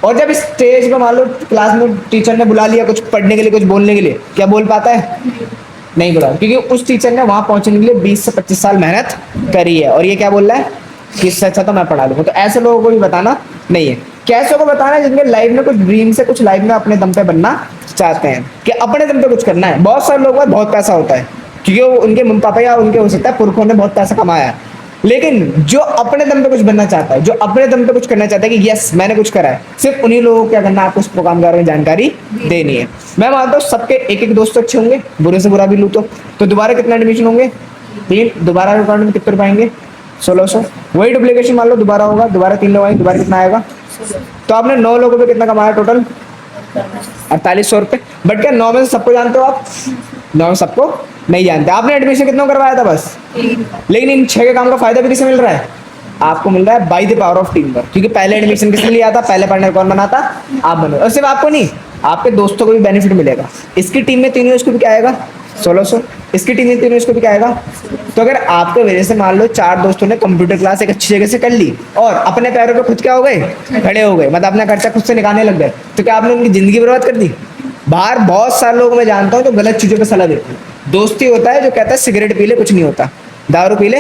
और जब स्टेज पे मान लो क्लास में टीचर ने बुला लिया कुछ पढ़ने के लिए, कुछ बोलने के लिए, क्या बोल पाता है, नहीं बोला, क्योंकि उस टीचर ने वहां पहुंचने के लिए 20 से 25 साल मेहनत करी है। और ये क्या बोल रहा है कि इससे अच्छा तो मैं पढ़ा लूंगा। तो ऐसे लोगों को भी बताना नहीं है। कैसे को बताना है, जिनके लाइफ में कुछ ड्रीम से कुछ लाइफ में अपने दम पे बनना चाहते हैं, कि अपने दम पे कुछ करना है। बहुत सारे लोगों का बहुत पैसा होता है क्योंकि वो उनके मम्मी पापा या उनके हो सकता है पुरखों ने बहुत पैसा कमाया है, लेकिन जो अपने दम पे कुछ बनना चाहता है, जो अपने दम पे कुछ करना चाहता है कि यस मैंने कुछ करा है, सिर्फ उन्हीं लोगों को क्या करना है, आपको उस प्रोग्राम के बारे में जानकारी देनी है। मैं मानता हूँ सबके एक एक दोस्त अच्छे होंगे, बुरे से बुरा भी लूँ तो दोबारा कितना एडमिशन होंगे, 3, दोबारा अकाउंट में कितने रुपए आएंगे, 1600। वही डुप्लीकेशन मान लो दोबारा होगा, दोबारा 3 लोग आएंगे, दोबारा कितना आएगा, तो आपने 9 लोगों पे कितना कमाया टोटल, 4800 रुपये। बट क्या 9 में से सबको जानते हो आप, 9 में सबको नहीं जानते। आपने एडमिशन कितना करवाया था बस, लेकिन इन 6 के काम का फायदा भी किसे मिल रहा है, आपको मिल रहा है by the power of team work. क्योंकि पहले एडमिशन किसने लिया था, पहले पार्टनर कौन बना था, आप बनो। और सिर्फ आपको नहीं, आपके दोस्तों को भी बेनिफिट मिलेगा। इसकी टीम में 3 उसको भी क्या आएगा, 1600। इसकी टीम में 3 उसको भी क्या आएगा। तो अगर आपके वजह से मान लो 4 दोस्तों ने कंप्यूटर क्लास एक अच्छी जगह से कर ली और अपने पैरों पे खुद क्या हो गए, खड़े हो गए, मतलब अपना खर्चा खुद से निकालने लग गए, तो क्या आपने उनकी जिंदगी बर्बाद कर दी। बाहर बहुत सारे लोग मैं जानता हूँ जो गलत चीजों पे सलाह देते हैं। दोस्ती होता है जो कहता है सिगरेट पी ले कुछ नहीं होता, दारू पी ले,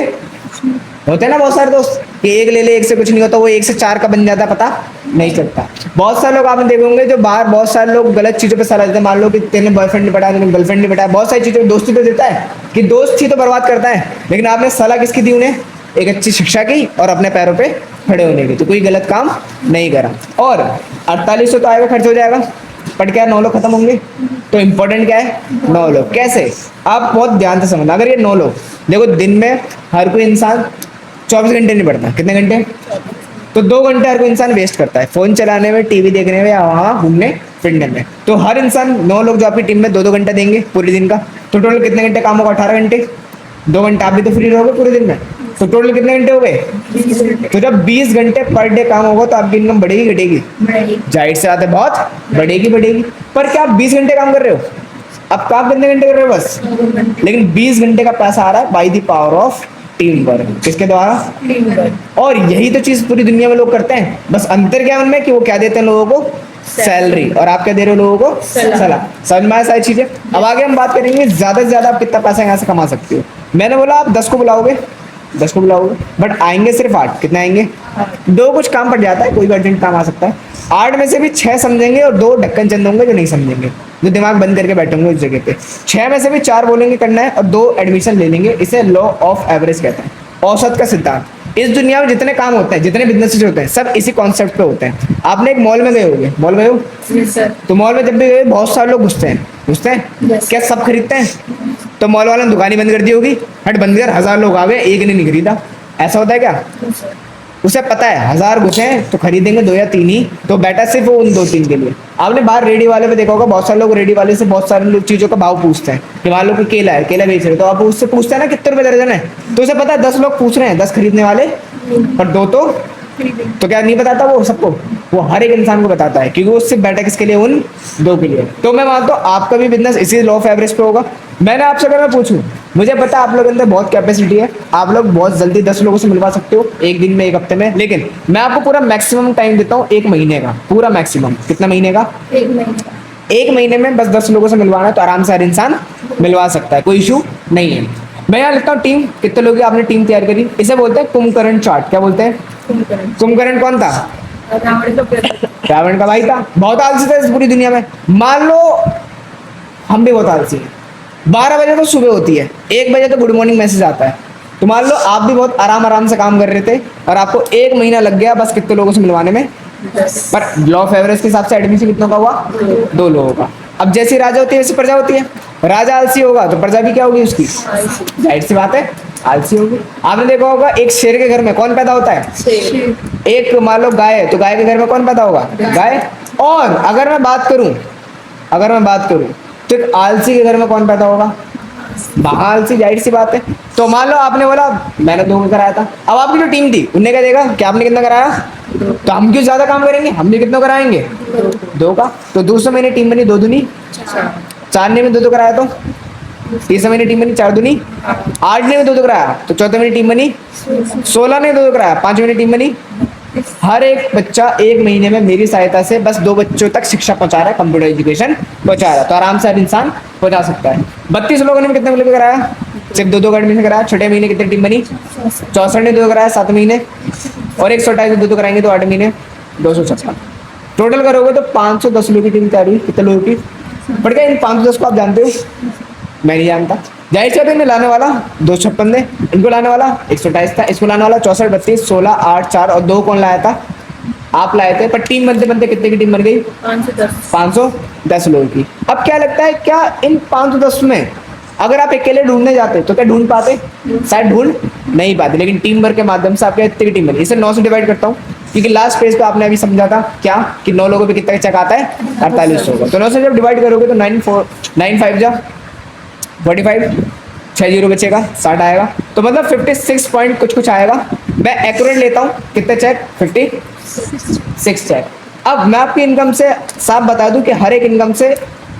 होते हैं ना बहुत सारे दोस्त कि एक ले ले एक से कुछ नहीं होता, वो 1 से 4 का बन जाता पता नहीं चलता। बहुत सारे लोग आपने देखे होंगे जो बाहर बहुत सारे लोग गलत चीजों पे सलाह देते हैं। मान लो कि तेने बॉयफ्रेंड नहीं पटाया, तेने गर्लफ्रेंड नहीं पटाया, बहुत सारी चीजों दोस्ती तो देता है कि दोस्त ही तो बर्बाद करता है, लेकिन आपने सलाह किसकी दी उन्हें, एक अच्छी शिक्षा की और अपने पैरों पे खड़े होने की। तो कोई गलत काम नहीं करा। और 4800 तो आएगा, खर्च हो जाएगा, बट क्या 9 लोग खत्म होंगे। तो इंपॉर्टेंट क्या है, 9 लोग। कैसे, आप बहुत ध्यान से समझना। अगर ये 9 लोग देखो, दिन में हर कोई इंसान 24 घंटे नहीं पढ़ता, कितने घंटे, तो 2 घंटे हर कोई इंसान वेस्ट करता है फोन चलाने में, टीवी देखने में या वहाँ घूमने फिरने में। तो हर इंसान 9 लोग जो आपकी टीम में 2-2 घंटा देंगे पूरे दिन का, तो टोटल कितने घंटे काम होगा, 18 घंटे। 2 घंटे आप भी तो फ्री रहोगे पूरे दिन में, तो टोटल कितने घंटे हो गए। तो जब 20 घंटे पर डे काम होगा तो आपकी इनकम बढ़ेगी घटेगी, जाहिर से बात है बहुत बढ़ेगी बढ़ेगी। पर क्या आप 20 घंटे काम कर रहे हो, अब काम कितने घंटे कर रहे हो बस, लेकिन 20 घंटे का पैसा आ रहा है by the power of team work, किसके द्वारा। और यही तो चीज पूरी दुनिया में लोग करते हैं, बस अंतर क्या है उनमें कि वो क्या देते हैं लोगों को, सैलरी, और आप क्या दे रहे हो लोगों को, सलाह। समझ में आया सारी चीजें। अब आगे हम बात करेंगे ज्यादा से ज्यादा आप कितना पैसा यहाँ से कमा सकते हो। मैंने बोला आप 10 को बुलाओगे, 10 को बुलाओगे, बट आएंगे सिर्फ 8, कितने आएंगे, 2 कुछ काम पड़ जाता है, कोई भी अर्जेंट काम आ सकता है। 8 में से भी 6 समझेंगे और 2 ढक्कन चंद होंगे जो नहीं समझेंगे, जो दिमाग बंद करके बैठेंगे उस जगह पे। 6 में से भी 4 बोलेंगे करना है और 2 एडमिशन ले लेंगे। इसे लॉ ऑफ एवरेज कहते हैं, औसत का सिद्धांत। इस दुनिया में जितने काम होते हैं, जितने बिजनेसेस होते हैं, सब इसी कॉन्सेप्ट पे होते हैं। आपने एक मॉल में गए होगे, मॉल गए हो, तो मॉल में जब भी गए बहुत सारे लोग घुसते हैं, क्या सब खरीदते हैं, तो मॉल वाले ने दुकान ही बंद कर दी होगी, हट बंद कर, 1000 लोग आ गए, एक ने नहीं खरीदा, ऐसा होता है क्या। उसे पता है 1000 घुसे हैं तो खरीदेंगे 2 या 3 ही, तो बैठा सिर्फ वो उन 2-3 के लिए। आपने बाहर रेडी वाले पे देखा होगा, बहुत सारे लोग रेडी वाले से बहुत सारे लोग चीजों का भाव पूछते हैं कि मान लो कि केला है, केला बेच रहे तो आप उससे पूछते हैं ना कितने रुपए दर्जन है, तो उसे पता है 10 लोग पूछ रहे हैं, 10 खरीदने वाले, पर 2 तो क्या नहीं बताता वो सबको, वो हर एक इंसान को बताता है, क्योंकि वो सिर्फ बैठा किसके लिए, उन 2 के लिए। तो मैं मानता हूँ आपका भी बिजनेस इसी लॉ ऑफ एवरेज पे होगा। मैंने आपसे अगर मैं पूछूं, मुझे पता है आप लोगों के अंदर बहुत कैपेसिटी है, आप लोग बहुत जल्दी 10 लोगों से मिलवा सकते हो, एक दिन में, एक हफ्ते में, लेकिन मैं आपको पूरा मैक्सिमम टाइम देता हूँ 1 महीने का, पूरा मैक्सिमम। कितना महीने का, 1 महीने में बस 10 लोगों से मिलवाना है तो आराम से हर इंसान मिलवा सकता है, कोई इशू नहीं है। मैं यहाँ लिखता हूँ टीम, कितने लोग आपने टीम तैयार करी, इसे बोलते हैं कुंभकर्ण चार्ट। क्या बोलते हैं, कुंभकर्ण कौन था, रावण का भाई था, बहुत आलसी था इस पूरी दुनिया में। मान लो हम भी बहुत आलसी हैं, 12 बजे तो सुबह होती है, 1 बजे तो गुड मॉर्निंग मैसेज आता है, तो मान लो आप भी बहुत आराम से काम कर रहे थे और आपको 1 महीना लग गया बस कितने लोगों से मिलवाने में, पर लॉ ऑफ एवरेज के हिसाब से एडमिशन कितनों का हुआ, 2 लोगों का। अब जैसी राजा होती है वैसी प्रजा होती है, राजा आलसी होगा तो प्रजा भी क्या होगी उसकी, जाहिर सी बात है आलसी होगी। आपने देखा होगा एक शेर के घर में कौन पैदा होता है, एक मान लो गाय है तो गाय के घर में कौन पैदा होगा, गाय। और अगर मैं बात करूं तो एक आलसी के घर में कौन पैदा होगा? आलसी, जाहिर सी बात है। तो मान लो आपने बोला मैंने 2 में कराया था, अब आपकी जो टीम थी उनने क्या देखा कि आपने कितना कराया, तो हम क्यों ज्यादा काम करेंगे, हम भी कितना कराएंगे, 2 का। तो दूसरे महीने टीम बनी 2 दूनी 4 ने में 2 कराया, तो तीसरे महीने टीम बनी 4 दूनी 8 ने में 2 कराया, तो चौथे महीने टीम बनी 16 ने 2 कराया, 5 महीने टीम बनी। हर एक बच्चा 1 महीने में मेरी सहायता से बस 2 बच्चों तक शिक्षा पहुंचा रहा है, कंप्यूटर एजुकेशन पहुंचा रहा है, तो आराम से हर इंसान पहुंचा सकता है। 32 लोगों ने कितने मतलब कराया, सिर्फ 2 का एडमिशन कराया। छठे महीने कितनी टीम बनी, 64 ने 2 कराया 7 महीने, और 128 में 2 कराएंगे तो 8 महीने 256। टोटल करोगे तो 510 लोगों की टीम तैयार हुई। कितने लोगों की? पर क्या इन 510 को आप जानते हो? मैं नहीं जानता। जाहिर सी बात है, इन्हें लाने वाला 256 थे, इनको लाने वाला 128 था, इसको लाने वाला 64, 32, 16, 8, 4 और 2 कौन लाया था? आप लाए थे। पर टीम बनते बनते कितने की टीम बन गई? 510 लोगों की। अब क्या लगता है, क्या इन 510 में अगर आप अकेले ढूंढने जाते तो क्या ढूंढ पाते? शायद ढूंढ नहीं पाते, लेकिन टीम वर्क के माध्यम से आपके इतनी टीम बनी। इसे 9 से डिवाइड करता हूँ, क्योंकि लास्ट पेज पे आपने अभी समझा था क्या कि 9 लोगों पे कितना चेक आता है, 48 होगा। तो 9 से जब डिवाइड करोगे तो 9 5 जा 45, 6 जीरो बचेगा, 60 आएगा, तो मतलब 56 पॉइंट कुछ आएगा। मैं एक्यूरेट लेता हूँ, कितने चेक? 56 चेक। अब मैं आपकी इनकम से साफ बता दूं कि हर एक इनकम से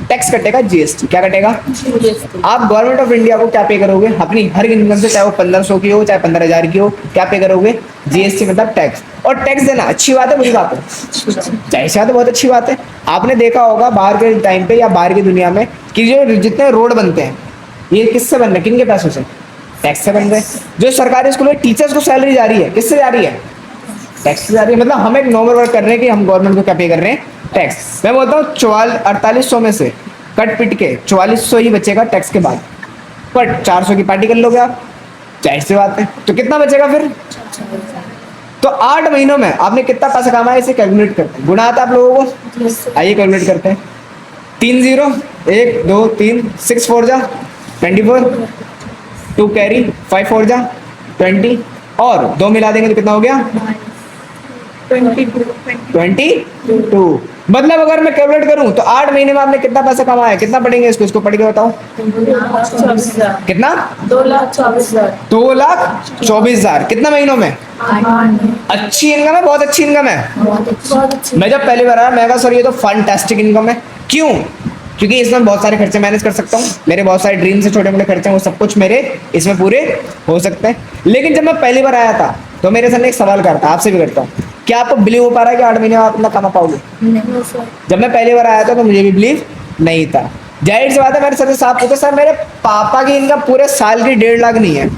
टैक्स कटेगा, जीएसटी। क्या कटेगा? आप गवर्नमेंट ऑफ इंडिया को क्या पे करोगे अपनी हर इनकम से, चाहे वो 1500 की हो चाहे 15,000 की हो, क्या पे करोगे? जीएसटी मतलब टैक्स। और टैक्स देना अच्छी बात है बुरी बात है? चाहिए बात है, बहुत अच्छी बात है। आपने देखा होगा बाहर के टाइम पे या बाहर की दुनिया में कि जो जितने रोड बनते हैं ये किससे बन रहे हैं, किन के पैसों से? टैक्स से बन रहे हैं। जो सरकारी स्कूल में टीचर्स को सैलरी जा रही है, किससे जा रही है? टैक्स से जा रही है। मतलब हम एक नॉर्मल वर्क कर रहे हैं कि हम गवर्नमेंट को क्या पे कर रहे हैं? टैक्स। मैं बोलता हूँ 4800 में से कट पिट के 4400 ही बचेगा टैक्स के बाद, पर 400 की पार्टी कर लोगे आप, जाहिर सी बात है। तो कितना बचेगा फिर? तो 8 महीनों में आपने कितना पैसा कमाया, इसे कैलकुलेट करते हैं। गुणा आता है आप लोगों को? आइए कैलकुलेट करते हैं। 3 0, 1 2 3, 6 4 जा 24, 2 कैरी, 5 4 जा 20, और 2 मिला देंगे तो कितना हो गया? 22। मतलब अगर मैं कैलकुलेट करूं तो 8 महीने में आपने कितना पैसा कमाया, कितना पढ़ेंगे इसको पढ़ के बताओ। कितना? 2,24,000। कितना महीनों में? अच्छी इनकम है, बहुत अच्छी इनकम है। मैं जब पहली बार आया मैं कहा सर ये तो फैंटास्टिक इनकम है। क्यों? क्योंकि इसमें बहुत सारे खर्चे मैनेज कर सकता हूँ, मेरे बहुत सारे ड्रीम्स से छोटे मोटे खर्चे हैं वो सब कुछ मेरे इसमें पूरे हो सकते हैं। लेकिन जब मैं पहली बार आया था तो मेरे सर ने एक सवाल करा था, आपसे भी करता हूँ, क्या आपको बिलीव हो पा रहा है कि 8 महीने में आप इतना कमा पाओगे? जब मैं पहली बार आया था तो मुझे भी बिलीव नहीं था। जाहिर सी बात है, मेरे सर से साफ पूछा, सर मेरे पापा की इनकम पूरे साल की 1.5 लाख नहीं है,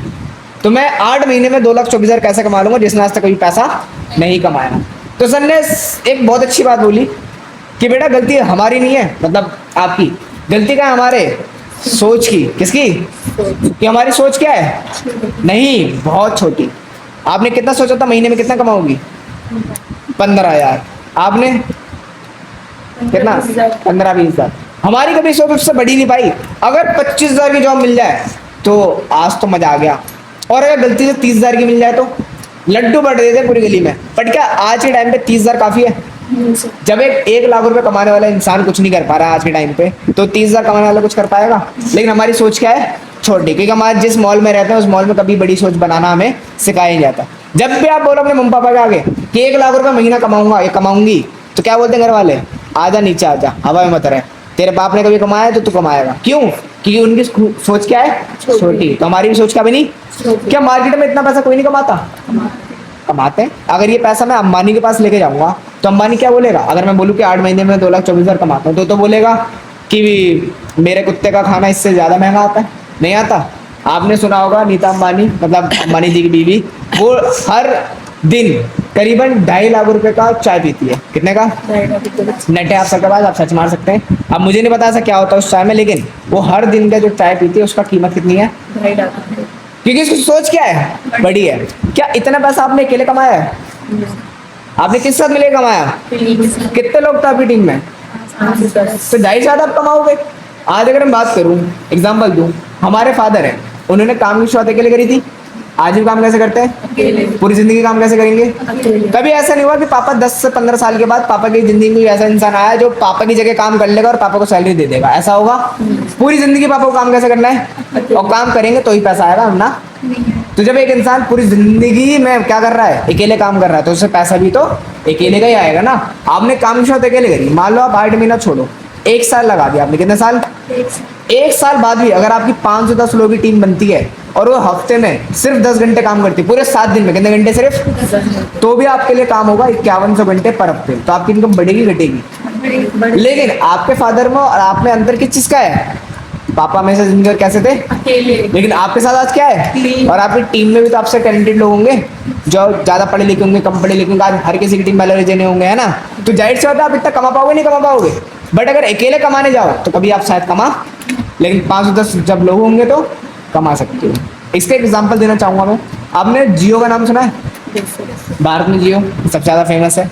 तो मैं 8 महीने में 2,24,000 कैसे कमा लूंगा जिसने आज तक कभी पैसा नहीं कमाया। तो सर ने एक बहुत अच्छी बात बोली कि बेटा गलती हमारी नहीं है, मतलब आपकी गलती का है, हमारे सोच की। किसकी? कि हमारी सोच क्या है? नहीं, बहुत छोटी। आपने कितना सोचा था महीने में कितना कमाओगी? 15,000। आपने कितना? 15-20,000। हमारी कभी सोच उससे बढ़ी नहीं पाई। अगर 25,000 की जॉब मिल जाए तो आज तो मजा आ गया, और अगर गलती से 30,000 की मिल जाए तो लड्डू बढ़ देते पूरी गली में। बट क्या आज के टाइम पे 30,000 काफी है? जब एक 1 लाख रुपए कमाने वाला इंसान कुछ नहीं कर पा रहा आज के टाइम पे, तो 30,000 कमाने वाला कुछ कर पाएगा? लेकिन हमारी सोच क्या है? छोटी। क्योंकि हमारे जिस मॉल में रहते हैं उस मॉल में कभी बड़ी सोच बनाना हमें सिखाया नहीं जाता। जब भी आप बोलो अपने मम्मी पापा के आगे कि 1 लाख रुपए महीना कमाऊंगा या कमाऊंगी, तो क्या बोलते हैं घर वाले? आजा नीचे आजा, हवा में मत रहे, तेरे बाप ने कभी कमाया तो तू कमाएगा। क्यों? क्योंकि उनकी सोच क्या है? छोटी। तो हमारी भी सोच क्या बनी? क्या मार्केट में इतना पैसा कोई नहीं कमाता? कमाते हैं। अगर ये पैसा मैं अंबानी के पास लेके जाऊंगा तो अंबानी क्या बोलेगा? अगर मैं बोलूँ कि 8 महीने में 2,24,000 कमाता हूँ तो बोलेगा कि मेरे कुत्ते का खाना इससे ज्यादा महंगा आता है। नहीं आता। आपने सुना होगा नीता अंबानी, मतलब अंबानी जी की बीवी, वो हर दिन करीबन 2.5 लाख रुपए का चाय पीती है। कितने का? नेट है आप सबके पास, आप सर्च मार सकते हैं। अब मुझे नहीं पता ऐसा क्या होता है उस चाय में, लेकिन वो हर दिन का जो चाय पीती है उसका कीमत कितनी है? 2.5 लाख। क्योंकि इसकी सोच क्या है? बड़ी है। क्या इतना पैसा आपने अकेले कमाया है? आपने किस साथ मिले कमाया? कितने लोग थे आपकी टीम में? तो 2.5 साथ आप कमाओगे। आज अगर मैं बात करूं, एग्जांपल दूं, हमारे फादर हैं, उन्होंने काम की शुरुआत अकेले करी थी। आज भी काम कैसे करते हैं? अकेले पूरी जिंदगी काम कैसे करेंगे? अकेले कभी ऐसा नहीं हुआ कि पापा 10 से 15 साल के बाद पापा की जिंदगी में कोई ऐसा इंसान आया जो पापा की जगह काम कर लेगा और पापा को सैलरी दे देगा? ऐसा होगा? पूरी जिंदगी पापा को काम कैसे करना है? और काम करेंगे तो ही पैसा आएगा, वरना तो जब एक इंसान पूरी जिंदगी में क्या कर रहा है? अकेले काम कर रहा है, तो उससे पैसा भी तो अकेले का ही आएगा ना। आपने काम की शुरुआत अकेले करी, मान लो आप 8 महीना छोड़ो, 1 साल लगा दिया आपने, कितने साल? 1 साल बाद भी अगर आपकी 5 से 10 लोगों की टीम बनती है और वो हफ्ते में सिर्फ 10 घंटे काम करती है, पूरे 7 दिन में कितने घंटे सिर्फ, तो भी आपके लिए काम होगा 5100 घंटे पर हफ्ते। तो आपकी इनकम बढ़ेगी घटेगी? लेकिन आपके फादर में और आप में अंतर किस चीज का है? पापा में से जिंदगी कैसे थे? अकेले लेकिन आपके साथ आज क्या है? टीम। और आपकी टीम में भी तो आपसे टैलेंटेड लोग होंगे जो ज्यादा पढ़े लिखे होंगे, कम पढ़े लिखे होंगे। आज हर किसी की टीम में अलग जने होंगे, है ना? तो जाहिर सी बात है आप इतना कमा पाओगे नहीं, कमा पाओगे। बट अगर अकेले कमाने जाओ तो कभी आप शायद कमा, लेकिन 510 जब लोग होंगे तो कमा सकते हो। इसका एग्जाम्पल देना चाहूंगा मैं। आपने जियो का नाम सुना है? भारत में जियो सबसे ज्यादा फेमस है।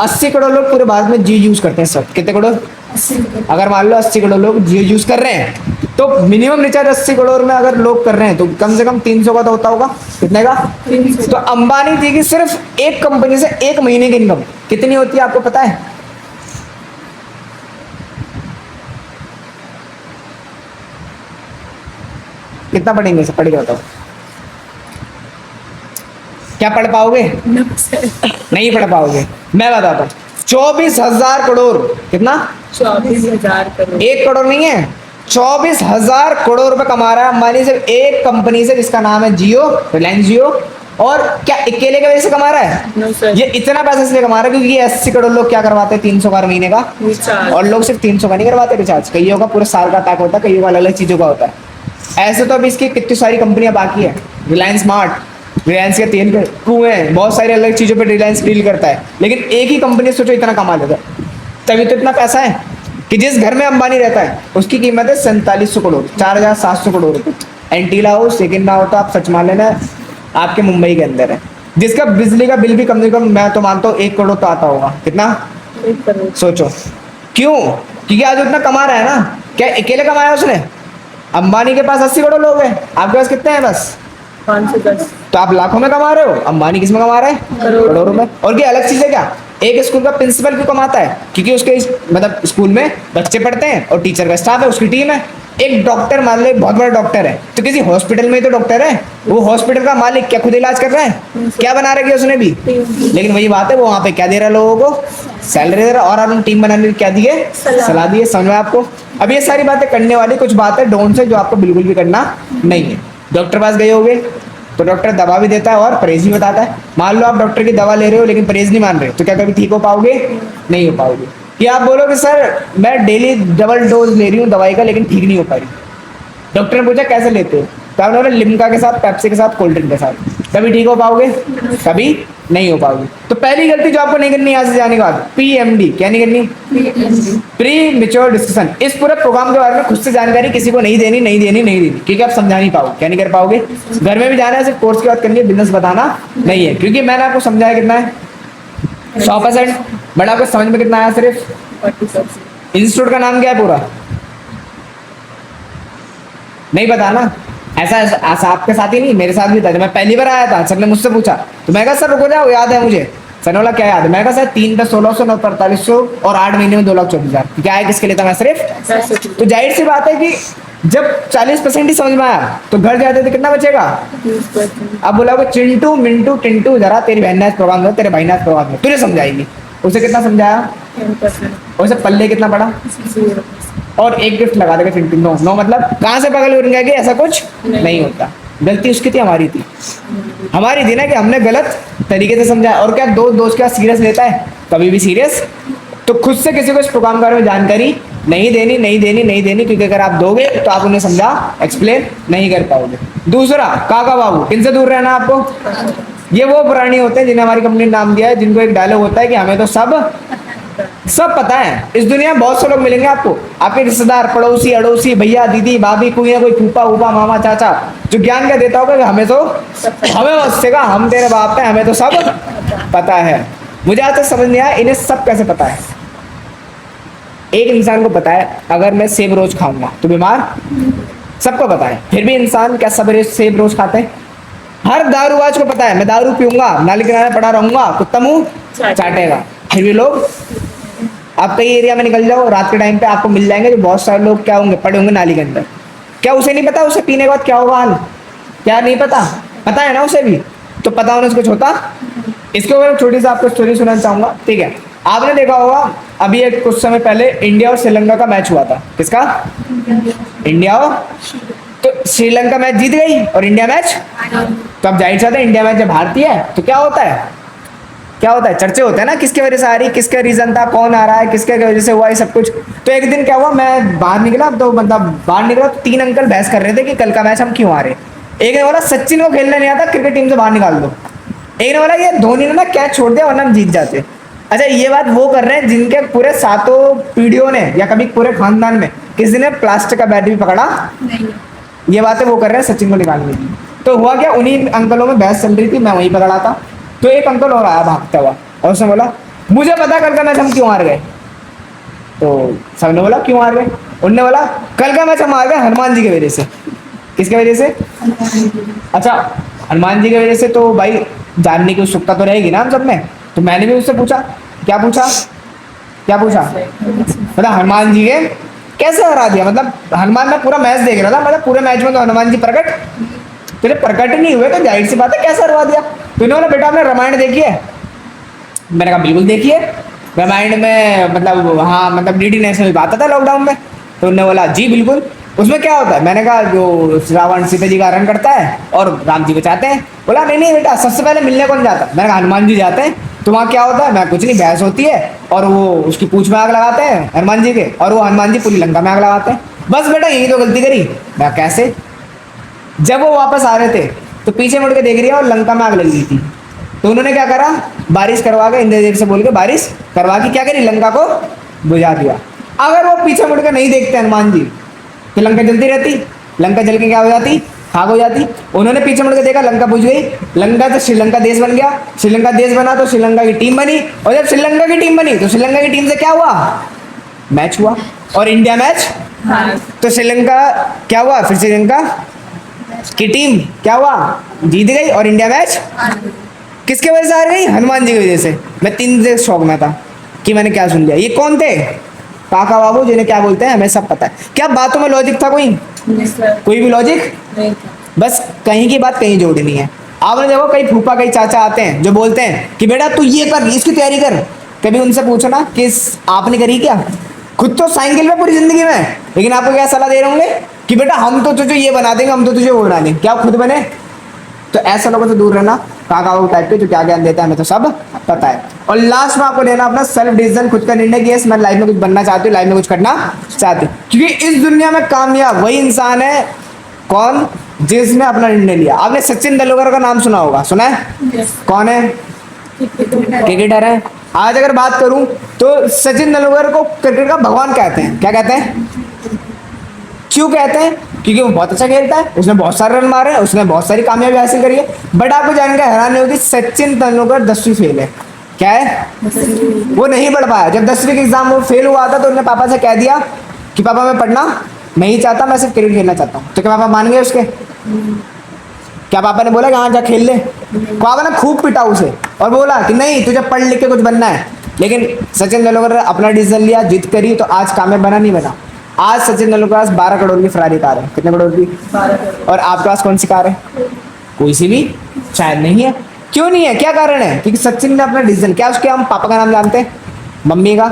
80 करोड़ लोग पूरे भारत में जियो यूज करते हैं सब। कितने करोड़? अगर मान लो 80 करोड़ लोग जियो यूज कर रहे हैं, तो मिनिमम रिचार्ज 80 करोड़ में अगर लोग कर रहे हैं तो कम से कम 300 का तो होता होगा। कितने का? 300। तो अंबानी जी की सिर्फ एक कंपनी से एक महीने की इनकम कितनी होती है आपको पता है? कितना पढ़ेंगे? सब पढ़ के बताओ। क्या पढ़ पाओगे? नहीं पढ़ पाओगे। मैं बताता हूँ, 24,000 करोड़। कितना? 24,000 करोड़। 1 करोड़ नहीं है, 24,000 करोड़ रुपए कमा रहा है अंबानी सिर्फ एक कंपनी से जिसका नाम है जियो, रिलायंस जियो। और क्या अकेले की वजह से कमा रहा है? No sir. ये इतना पैसा इसलिए कमा रहा है क्योंकि ये 80 करोड़ लोग क्या करवाते हैं? 300 का महीने का। रिचार्ज। और लोग सिर्फ 300 का नहीं करवाते रिचार्ज, कईयों का पूरे साल का पैक होता है, कईयों का अलग अलग चीजों का होता है। ऐसे तो अभी इसकी कितनी सारी कंपनियां बाकी है। रिलायंस स्मार्ट, रिलायंस के तेल के कुएं, बहुत सारी अलग चीजों पे रिलायंस डील करता है, लेकिन एक ही कंपनी सोचो इतना कमा लेता है। तभी तो इतना पैसा है कि जिस घर में अंबानी रहता है उसकी कीमत है 4700 करोड़, 4700 करोड़ रुपए। एंटीला हो सेकेंड ना हो तो आप सच मान लेना, आपके मुंबई के अंदर है, जिसका बिजली का बिल भी कम से कम मैं तो मानता हूँ 1 करोड़ तो आता होगा। कितना? 1 करोड़। सोचो क्यों? क्योंकि आज उतना कमा रहा है ना। क्या अकेले कमाया उसने? अंबानी के पास 80 करोड़ लोग हैं, आपके पास कितने हैं? बस 510। तो आप लाखों में कमा रहे हो, अंबानी किस में कमा रहा है? करोड़। करोड़ों में। और क्या अलग चीज है क्या? एक स्कूल का प्रिंसिपल क्यों कमाता है? क्योंकि उसके मतलब स्कूल में बच्चे पढ़ते हैं और टीचर का स्टाफ है, उसकी टीम है। एक डॉक्टर मान लो, एक बहुत बड़ा डॉक्टर है, तो किसी हॉस्पिटल में ही तो डॉक्टर है, वो हॉस्पिटल का मालिक क्या खुद इलाज कर रहा है? क्या बना रखी है उसने भी? लेकिन वही बात है, वो वहाँ पे क्या दे रहा है लोगों को? सैलरी दे रहा है। और आपने टीम बनाने क्या दिए? सलाह दिए। समझ में आपको? अब ये सारी बातें करने वाली कुछ बातें डोंट से जो आपको बिल्कुल भी करना नहीं है। डॉक्टर पास गए होगे तो डॉक्टर दवा भी देता है और परहेज भी बताता है। मान लो आप डॉक्टर की दवा ले रहे हो लेकिन परहेज नहीं मान रहे, तो क्या कभी ठीक हो पाओगे? नहीं हो पाओगे। कि आप बोलोगे सर मैं डेली डबल डोज ले रही हूँ दवाई का लेकिन ठीक नहीं हो पा रही। डॉक्टर ने पूछा कैसे लेते हो? तो आपने बोला लिम्का के साथ, पेप्सी के साथ, कोल्ड ड्रिंक के साथ। कभी ठीक हो पाओगे? कभी नहीं हो पाओगे। तो पहली गलती जो आपको नहीं करनी यहाँ से जाने के बाद, PMD क्या नहीं करनी? Pre mature discussion. इस पूरे प्रोग्राम के बारे में खुद से जानकारी किसी को नहीं देनी, नहीं देनी, नहीं देनी, क्योंकि आप समझा नहीं पाओगे। क्या नहीं कर पाओगे? घर में भी जाना है, सिर्फ कोर्स की बात करनी है, बिजनेस बताना नहीं है। क्योंकि मैंने आपको समझाया कितना है? 100%। बट आपको समझ में कितना आया? सिर्फ 40%। इंस्टीट्यूट का नाम क्या है पूरा? नहीं पता ना? ऐसा आपके साथ ही नहीं, मेरे साथ भी था। जब मैं पहली बार आया था सर ने मुझसे पूछा तो मैं कहा सर रुको जाओ याद है मुझे। सर ने बोला क्या याद है? मैं कहा सर 3 + 1600 9 4500 और 8 महीने में 2,24,000। क्या है किसके लिए था? मैं सिर्फ। तो जाहिर सी बात है कि जब 40% ही समझ में आया तो घर जाते तो कितना बचेगा? 30%। अब बोला चिंटू मिंटू टिंटू जरा तेरी बहन ने प्रोग्राम दो, तेरे भाई ने प्रोग्राम दो, तुझे समझाएगी। उसे कितना समझाया? 10%। और उसे पल्ले कितना पड़ा? 0%। और एक गिफ्ट लगा देगा चिंटू। नो नो मतलब कहाँ से पगल उड़ गया? ऐसा कुछ नहीं होता। गलती उसकी थी, हमारी थी। हमारी थी ना कि हमने गलत तरीके से समझाया। और क्या दोस्त क्या सीरियस लेता है? कभी भी सीरियस। तो खुद से किसी को इस प्रोग्राम के बारे में जानकारी नहीं देनी, नहीं देनी, नहीं देनी, क्योंकि अगर आप दोगे तो आप उन्हें समझा एक्सप्लेन नहीं कर पाओगे। दूसरा, काका बाबू, किनसे दूर रहना आपको? ये वो प्राणी होते हैं जिन्हें हमारी कंपनी ने नाम दिया है, जिनको एक डायलॉग होता है कि हमें तो सब पता है। इस दुनिया में बहुत से लोग मिलेंगे आपको, आपके रिश्तेदार, पड़ोसी, अड़ोसी, भैया, दीदी, भाभी, कोई ना कोई फूफा ऊपा, मामा, चाचा, जो ज्ञान क्या देता होगा कि हमें उससे कहा हम तेरे बाप है, हमें तो सब पता है। मुझे आज तक समझ नहीं आया इन्हें सब कैसे पता है। एक इंसान को पता है अगर मैं सेब रोज खाऊंगा तो बीमार, सबको पता है। फिर भी इंसान क्या सब सेब रोज खाते हैं? हर दारूबाज को पता है मैं दारू पीऊंगा, नाली किनारे पड़ा रहूंगा, कुत्ता मुंह चाटेगा। फिर भी लोग, आप कई एरिया में निकल जाओ रात के टाइम पे आपको मिल जाएंगे जो बहुत सारे लोग क्या होंगे, पड़े होंगे नाली के अंदर। क्या उसे नहीं पता उसे पीने के बाद क्या होगा हाल? क्या नहीं पता? पता है ना उसे भी, तो पता होने से कुछ होता। इसके ऊपर छोटी सी आपको स्टोरी सुनाना चाहूंगा, ठीक है। आपने देखा होगा अभी एक कुछ समय पहले इंडिया और श्रीलंका का मैच हुआ था। किसका? इंडिया और, तो श्रीलंका मैच जीत गई और इंडिया मैच, तो अब जाहिर सा था इंडिया मैच जब हारती है तो क्या होता है, क्या होता है, चर्चे होते हैं ना, किसके वजह से आ रही, किसका रीजन था, कौन आ रहा है, किसके वजह से हुआ, ये सब कुछ। तो एक दिन क्या हुआ, मैं बाहर निकला, तो मतलब बाहर निकला तो 3 अंकल बहस कर रहे थे कि कल का मैच हम क्यों आ रहे। एक ने बोला सचिन को खेलने नहीं आता, क्रिकेट टीम से बाहर निकाल दो। एक ने बोला ये धोनी ने ना कैच छोड़ दिया वरना हम जीत जाते। अच्छा, ये बात वो कर रहे हैं जिनके पूरे 7 पीढ़ियों ने या कभी पूरे खानदान में किसी ने प्लास्टिक का बैट भी पकड़ा नहीं। ये बातें वो कर रहे हैं सचिन को निकालने की। तो हुआ क्या, उन्हीं अंकलों में बहस चल रही थी, मैं वहीं पकड़ा था। तो एक अंकल और आया भागता हुआ और उसने बोला मुझे पता कल का मैच हम क्यों हार गए। तो सबने बोला क्यों हार गए, उनने बोला कल का मैच हम हार गए हनुमान जी की वजह से। किसकी वजह से? अच्छा, हनुमान जी की वजह से। तो भाई जानने की उत्सुकता तो रहेगी ना हम सब में, तो मैंने भी उससे पूछा। क्या पूछा? क्या पूछा? मतलब हनुमान जी के कैसे हरा दिया, मतलब हनुमान, मैं पूरा मैच देख रहा था, मतलब पूरे मैच में तो हनुमान जी प्रकट, तेरे प्रकट ही नहीं हुए तो जाहिर सी बात है कैसे हरवा दिया। तो इन्होंने बोला बेटा आपने रामायण देखी है? मैंने कहा बिल्कुल देखी है, रामायण में मतलब हाँ मतलब डीडी नेशनल पे आता था लॉकडाउन में। तो उन्होंने बोला जी बिल्कुल, उसमें क्या होता है? मैंने कहा जो रावण सीता जी का हरण करता है और राम जी बचाते हैं। बोला नहीं नहीं बेटा सबसे पहले मिलने कौन जाता है? मैंने कहा हनुमान जी जाते हैं। तो वहाँ क्या होता है? मैं कुछ नहीं, बहस होती है और वो उसकी पूंछ में आग लगाते हैं हनुमान जी के, और वो हनुमान जी पूरी लंका में आग लगाते हैं। बस बेटा यही तो गलती करी। मैं कैसे? जब वो वापस आ रहे थे तो पीछे मुड़ के देख रही है और लंका में आग लग गई थी। तो उन्होंने क्या करा, बारिश करवा के इंद्रदेव से बोल के बारिश करवा के क्या करी, लंका को बुझा दिया। अगर वो पीछे मुड़ के नहीं देखते हनुमान जी तो लंका जलती रहती, लंका जल के क्या हो जाती, खाक हो जाती। उन्होंने पीछे मुड़ के देखा, लंका बुझ गई, लंका तो श्रीलंका देश बन गया, श्रीलंका देश बना तो श्रीलंका की टीम बनी, और जब श्रीलंका की टीम बनी तो श्रीलंका की टीम से क्या हुआ, मैच हुआ, और इंडिया मैच हाँ। तो श्रीलंका क्या हुआ, फिर श्रीलंका की टीम क्या हुआ, जीत गई, और इंडिया मैच किसके वजह से हार गई, हनुमान जी की वजह से। मैं 3 से शौक में था कि मैंने क्या सुन लिया। ये कौन थे? काका बाबू, जिन्हें क्या बोलते हैं हमें सब पता है। क्या बातों में लॉजिक था? नहीं सर, कोई भी लॉजिक नहीं था। बस कहीं की बात कहीं जोड़नी है। आपने देखो कई फूफा कई चाचा आते हैं जो बोलते हैं कि बेटा तू ये कर, इसकी तैयारी कर। कभी उनसे पूछो ना कि आपने करी क्या? खुद तो साइकिल में पूरी जिंदगी में, लेकिन आपको क्या सलाह दे रहे होंगे कि बेटा हम तो तुझे ये बना देंगे, हम तो तुझे वो बना देंगे। क्या खुद बने? तो ऐसे लोगों से दूर रहना, काका बाबू टाइप के जो क्या ज्ञान देता है हमें तो सब पता है। और लास्ट में आपको लेना अपना सेल्फ डिसीजन, खुद का निर्णय कि यस मैं लाइफ में कुछ बनना चाहती हूँ, लाइफ में कुछ करना चाहती हूँ। क्योंकि इस दुनिया में कामयाब वही इंसान है कौन, जिसने अपना निर्णय लिया। आपने सचिन तेंदुलकर का नाम सुना होगा, सुना है? यस। कौन है? क्रिकेटर है। आज अगर बात करूं तो सचिन तेंदुलकर को क्रिकेट का भगवान कहते हैं। क्या कहते हैं? क्यों कहते हैं? क्योंकि वो बहुत अच्छा खेलता है, उसने बहुत सारे रन मारे, उसने बहुत सारी कामयाबी हासिल करी है। बट आपको जानकर हैरानी होगी सचिन तेंदुलकर 10वीं फेल है। क्या है? वो नहीं पढ़ पाया। जब 10वीं के एग्जाम वो फेल हुआ था तो उन्होंने पापा से कह दिया कि पापा मैं पढ़ना नहीं चाहता, मैं सिर्फ क्रिकेट खेलना चाहता हूँ। तो क्या पापा मान गए उसके? क्या पापा ने बोला कि हाँ जा खेल ले? पापा ने खूब पिटा उसे और बोला कि नहीं तुझे पढ़ लिख के कुछ बनना है। लेकिन सचिन तेंदुलकर ने अपना डिसीजन लिया, जिद करी, तो आज कामयाब बना नहीं बना। आज सचिन तेंदुलकर के पास 12 करोड़ की फरारी कार है। कितने करोड़ की? 12 करोड़। और आपके पास कौन सी कार है? कोई सी भी शायद नहीं है। क्यों नहीं है? क्या कारण है? क्योंकि सचिन ने अपना डिसीजन, क्या उसके हम पापा का नाम जानते हैं, मम्मी का?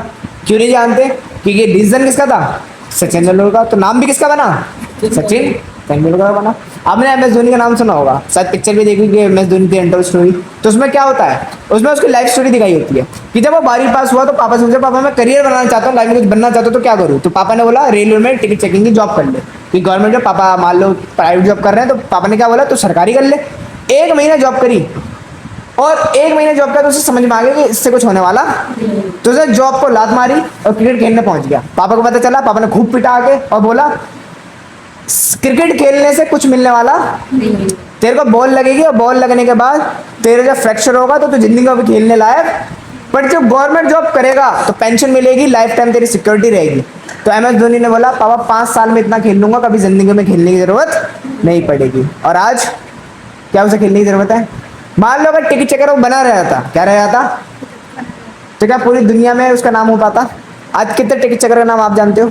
क्यों नहीं जानते? क्योंकि डिसीजन किसका था? सचिन तेंदुलकर का। तो नाम भी किसका बना? सचिन तेंदुलकर बना। आपने MS धोनी का नाम सुना होगा, शायद पिक्चर भी देखी कि MS धोनी की एंटर स्टोरी। तो उसमें क्या होता है, उसमें उसकी लाइफ स्टोरी दिखाई होती है कि जब वो 12वीं पास हुआ तो पापा से पूछा पापा मैं करियर बनाना चाहता हूँ, लाइफ में कुछ बनना चाहता हूँ तो क्या करूँ? तो पापा ने बोला रेलवे में टिकट चेकिंग की जॉब कर ले। कि गवर्नमेंट जॉब, पापा मान लो प्राइवेट जॉब कर रहे हैं, तो पापा ने क्या बोला तो सरकारी कर ले। 1 महीना जॉब करी और 1 महीने जॉब किया तो उसे समझ में आ गया कि इससे कुछ होने वाला, तो उसने जॉब को लात मारी और क्रिकेट खेलने पहुंच गया। पापा को पता चला, पापा ने खूब पिटा आके और बोला क्रिकेट खेलने से कुछ मिलने वाला नहीं। तेरे को बॉल लगेगी और बॉल लगने के बाद तेरे जब फ्रैक्चर होगा तो तू जिंदगी में भी खेलने लायक, बट जब गवर्नमेंट जॉब करेगा तो पेंशन मिलेगी, लाइफ टाइम तेरी सिक्योरिटी रहेगी। तो MS धोनी ने बोला पापा 5 साल में इतना खेल लूंगा, कभी जिंदगी में खेलने की जरूरत नहीं पड़ेगी। और आज क्या उसे खेलने की जरूरत है? मान लो अगर टिकट चेकर वो बना रहा था, क्या रहा था, तो क्या पूरी दुनिया में उसका नाम हो पाता? आज कितने टिकट चेकर का नाम आप जानते हो?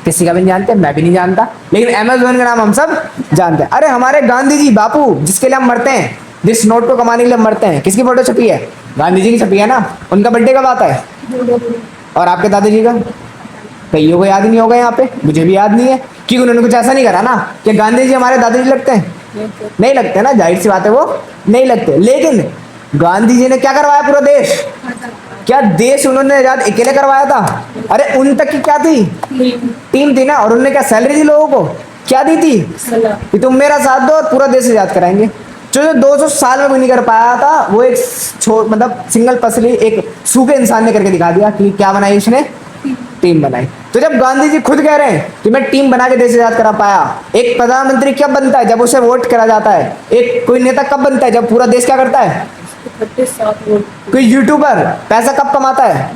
किसी का भी नहीं जानते, मैं भी नहीं जानता, लेकिन MS धोनी का नाम हम सब जानते हैं। अरे हमारे गांधी जी बापू जिसके लिए हम मरते हैं, जिस नोट को कमाने के लिए हम मरते हैं, किसकी फोटो छपी है? गांधी जी की छपी है ना। उनका बर्थडे कब आता है? और आपके दादाजी का? कईयों को याद ही नहीं होगा यहाँ पे, मुझे भी याद नहीं है, क्योंकि उन्होंने कुछ ऐसा नहीं करा ना कि गांधी जी हमारे दादाजी लगते हैं, नहीं लगते ना, जाहिर सी बात है वो नहीं लगते। लेकिन गांधी जी ने क्या करवाया पूरा देश? क्या देश उन्होंने आजाद अकेले करवाया था? अरे उन तक की क्या थी? टीम थी ना। और उन्होंने क्या सैलरी दी लोगों को? क्या दी थी? कि तुम मेरा साथ दो और पूरा देश आजाद कराएंगे। जो 200 साल में कोई नहीं कर पाया था, वो एक मतलब सिंगल पसली एक सूखे इंसान ने करके दिखा दिया कि क्या बनाई उसने? टीम बनाई। तो जब गांधी जी खुद कह रहे हैं कि मैं टीम बना के देश आजाद करा पाया, एक प्रधानमंत्री कब बनता है? जब उसे वोट करा जाता है। एक कोई नेता कब बनता है? जब पूरा देश क्या करता है? 37 वोट। कोई यूट्यूबर पैसा कब कमाता है?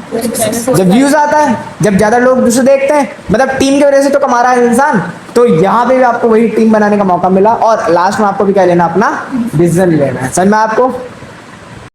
जब व्यूज आता है, जब ज्यादा लोग उसे देखते हैं, मतलब टीम की वजह से तो कमा रहा है इंसान। तो यहाँ पे भी आपको वही टीम बनाने का मौका मिला, और लास्ट में आपको भी क्या लेना? अपना डिसीजन लेना है। समझ में आपको?